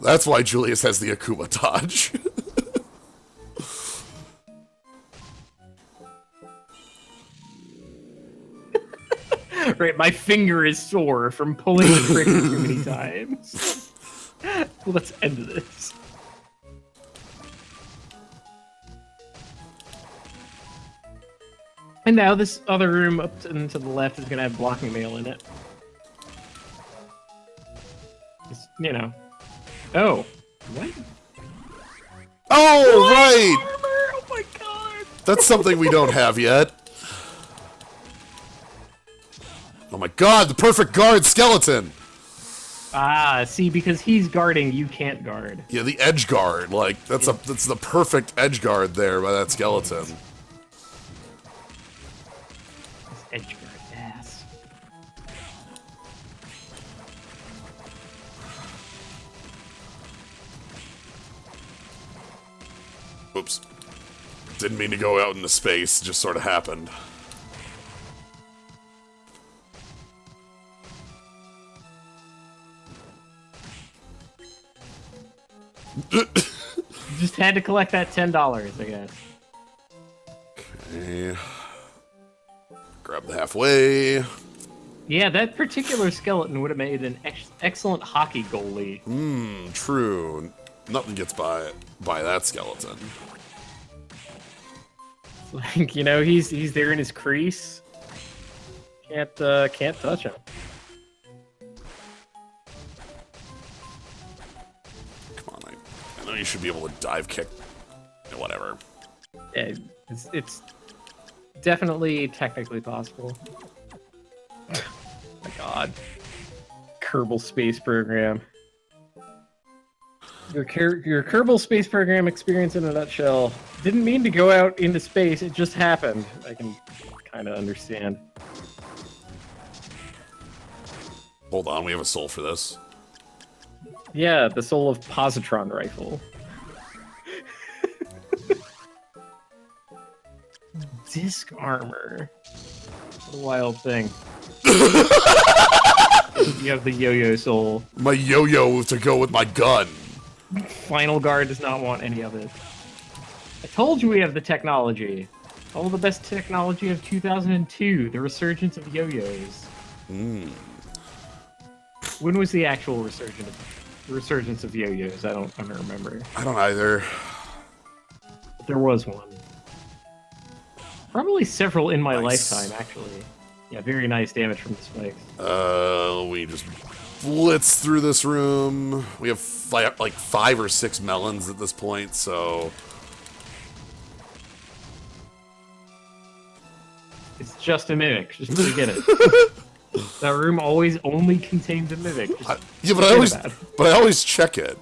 That's why Julius has the Akuma dodge. Right, my finger is sore from pulling the trigger too many times. Let's end this. And now this other room up and to the left is going to have blocking mail in it. Just, you know. Oh. What? Oh, right! Armor! Oh my god! That's something we don't have yet. Oh my god, the perfect guard skeleton! Ah, see, because he's guarding, you can't guard. Yeah, the edge guard, like, that's the perfect edge guard there by that skeleton. This edge guard ass. Oops. Didn't mean to go out into space, just sort of happened. You just had to collect that $10, I guess. Okay. Grab the halfway. Yeah, that particular skeleton would have made an excellent hockey goalie. True. Nothing gets by that skeleton. Like, you know, he's there in his crease. Can't touch him. Come on, I know you should be able to dive kick. Whatever. Yeah, it's definitely technically possible. My god. Kerbal Space Program. Your Kerbal Space Program experience in a nutshell. Didn't mean to go out into space, it just happened. I can kind of understand. Hold on, we have a soul for this. Yeah, the soul of positron rifle. Disc armor. What a wild thing. You have the yo-yo soul. My yo-yo to go with my gun. Final Guard does not want any of it. I told you we have the technology. All the best technology of 2002. The resurgence of yo-yos. When was the actual resurgence of yo-yos? I don't remember. I don't either. But there was one. Probably several in my Nice. lifetime, actually. Yeah, very nice damage from the spikes. We just blitz through this room. We have like 5 or 6 melons at this point, so... It's just a mimic, just to get it. That room always only contains a mimic. Just Yeah, forget about it. but I always check it.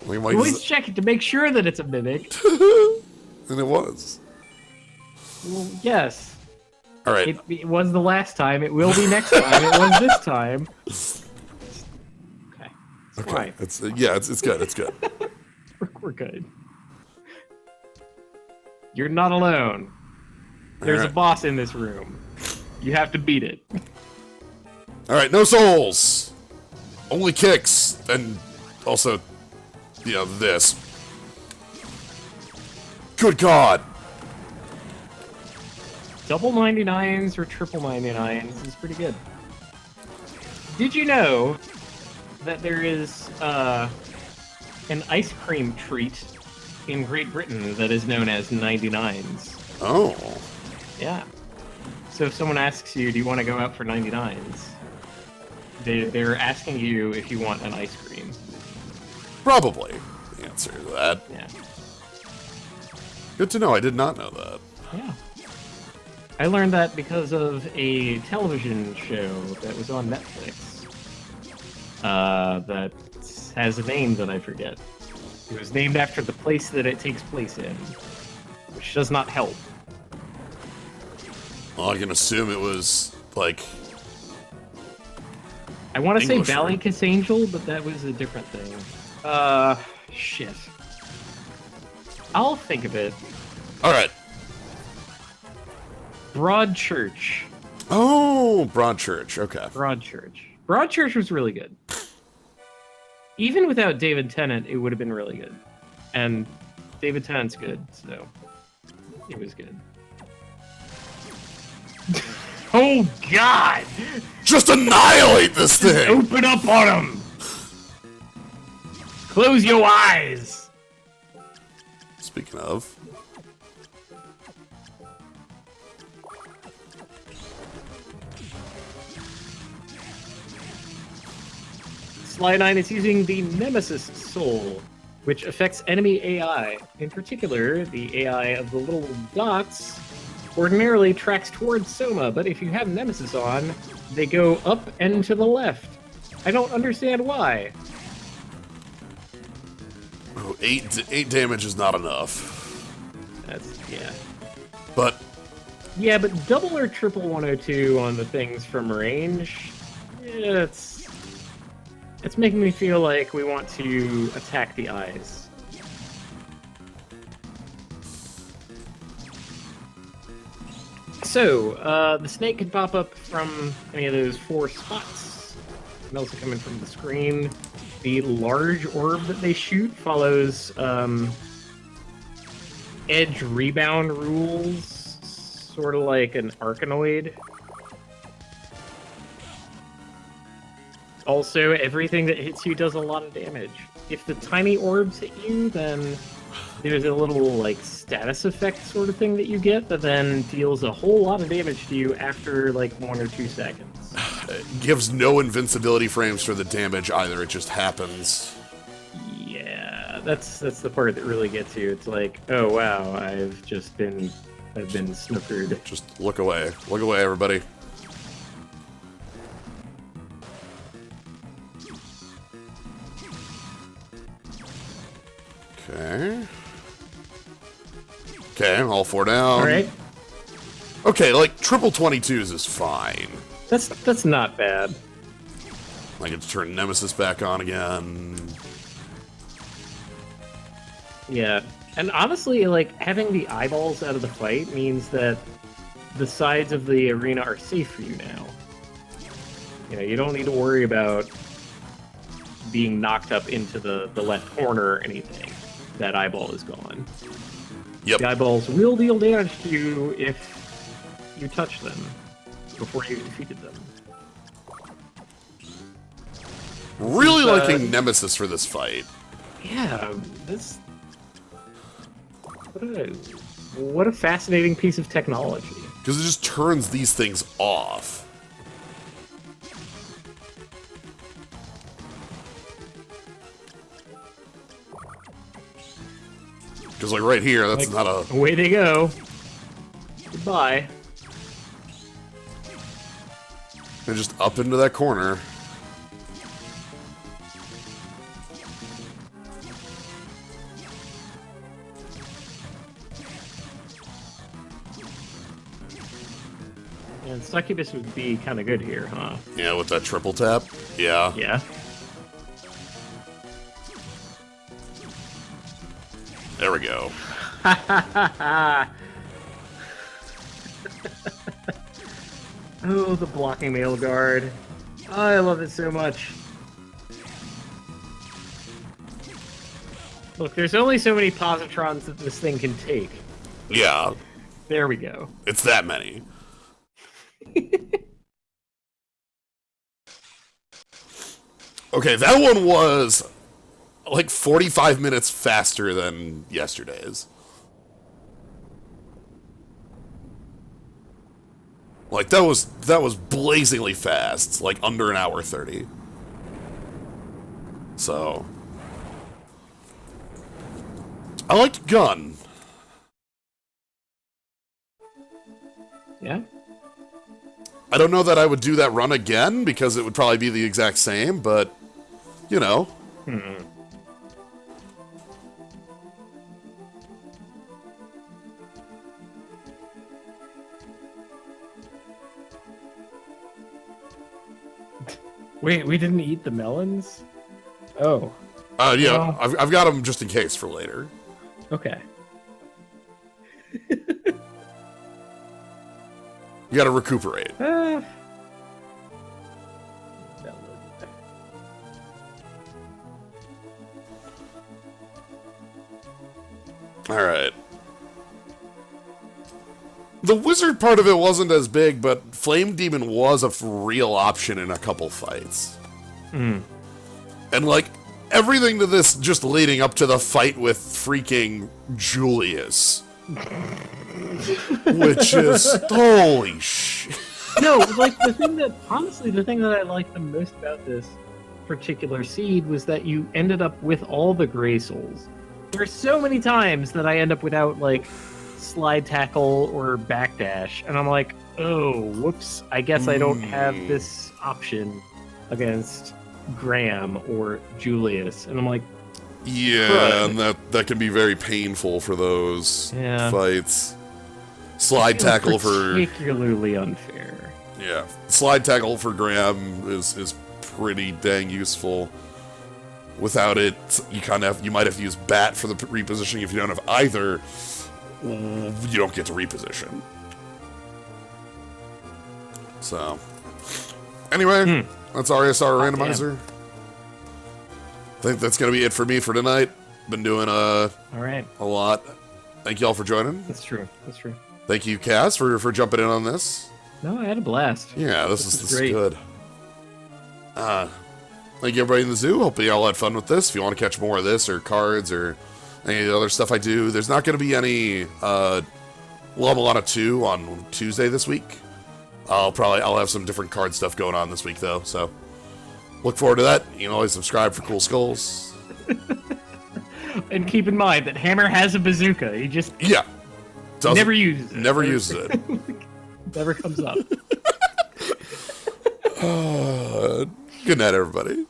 We might Always check it to make sure that it's a mimic. and it was. Well, yes. All right. It was the last time. It will be next time. It was this time. Okay. It's Okay. fine. It's good. It's good. We're good. You're not alone. There's a Alright. boss in this room. You have to beat it. All right, no souls. Only kicks and also, you know, this. Good God. double 99s or triple 99s is pretty good. Did you know that there is an ice cream treat in Great Britain that is known as 99s? Oh. Yeah. So if someone asks you, do you want to go out for 99s? They're asking you if you want an ice cream. Probably the answer to that. Yeah. Good to know. I did not know that. Yeah. I learned that because of a television show that was on Netflix. That has a name that I forget. It was named after the place that it takes place in, which does not help. Well, I can assume it was, like... I want to say English Valley word. Kiss Angel, but that was a different thing. Shit. I'll think of it. Alright. Broadchurch. Oh, Broadchurch. Okay. Broadchurch. Broadchurch was really good. Even without David Tennant, it would have been really good. And David Tennant's good, so it was good. Oh, God! Just annihilate this thing! Open up on him! Close your eyes! Speaking of... Sly 9 is using the Nemesis Soul, which affects enemy AI. In particular, the AI of the little dots ordinarily tracks towards Soma, but if you have Nemesis on, they go up and to the left. I don't understand why. Oh, eight damage is not enough. That's, yeah. But, Yeah, but double or triple 102 on the things from range, yeah, it's making me feel like we want to attack the eyes. So, the snake can pop up from any of those 4 spots. It can also come in from the screen. The large orb that they shoot follows edge rebound rules, sort of like an Arkanoid. Also, everything that hits you does a lot of damage. If the tiny orbs hit you, then there's a little, like, status effect sort of thing that you get that then deals a whole lot of damage to you after, like, 1 or 2 seconds. it gives no invincibility frames for the damage either, it just happens. Yeah, that's the part that really gets you. It's like, oh wow, I've been snookered. Just look away. Look away, everybody. Okay. Okay, all 4 down. Alright, Okay, like, triple 22s is fine. that's not bad. I get to turn Nemesis back on again. Yeah, and honestly, like, having the eyeballs out of the fight means that the sides of the arena are safe for you now. You know, you don't need to worry about being knocked up into the left corner or anything. That eyeball is gone. Yep. The eyeballs will deal damage to you if you touch them before you've defeated them. Really This is, liking Nemesis for this fight. Yeah, this... What a fascinating piece of technology. Because it just turns these things off. Because, like, right here, that's Like, not a... Away they go. Goodbye. They're just up into that corner. And Succubus would be kind of good here, huh? Yeah, with that triple tap. Yeah. Yeah. There we go. Oh, the blocking male guard. Oh, I love it so much. Look, there's only so many positrons that this thing can take. Yeah. There we go. It's that many. Okay, that one was like 45 minutes faster than yesterday's. Like that was blazingly fast, like under an hour 30. So I liked Gun. Yeah. I don't know that I would do that run again because it would probably be the exact same, but you know. Wait, we didn't eat the melons? Oh, Yeah, Well- I've got them just in case for later. okay. You got to recuperate. Melon. All right. The wizard part of it wasn't as big, but Flame Demon was a real option in a couple fights. And like everything to this just leading up to the fight with freaking Julius. Which is holy shit. No, like the thing that I liked the most about this particular seed was that you ended up with all the gray souls. There are so many times that I end up without like slide tackle or backdash, and I'm like, oh, whoops, I guess I don't have this option against Graham or Julius. And I'm like, Yeah, and that can be very painful for those Yeah. fights. Slide tackle for particularly unfair. yeah, slide tackle for Graham is pretty dang useful. Without it, you might have to use bat for the repositioning. If you don't have either, you don't get to reposition. So, anyway, that's Aria Randomizer. I think that's gonna be it for me for tonight. Been doing All right, a lot. Thank you all for joining. that's true. That's true. Thank you, Kaz, for jumping in on this. No, I had a blast. Yeah, this is is great. good. Thank you, everybody in the zoo. Hope you all had fun with this. If you want to catch more of this or cards or any of the other stuff I do, there's not going to be any Lamalana 2 on Tuesday this week. I'll have some different card stuff going on this week, though, so look forward to that. You can always subscribe for cool skulls. And keep in mind that Hammer has a bazooka. He just Yeah. never uses it. Never uses it. Never comes up. Good night, everybody.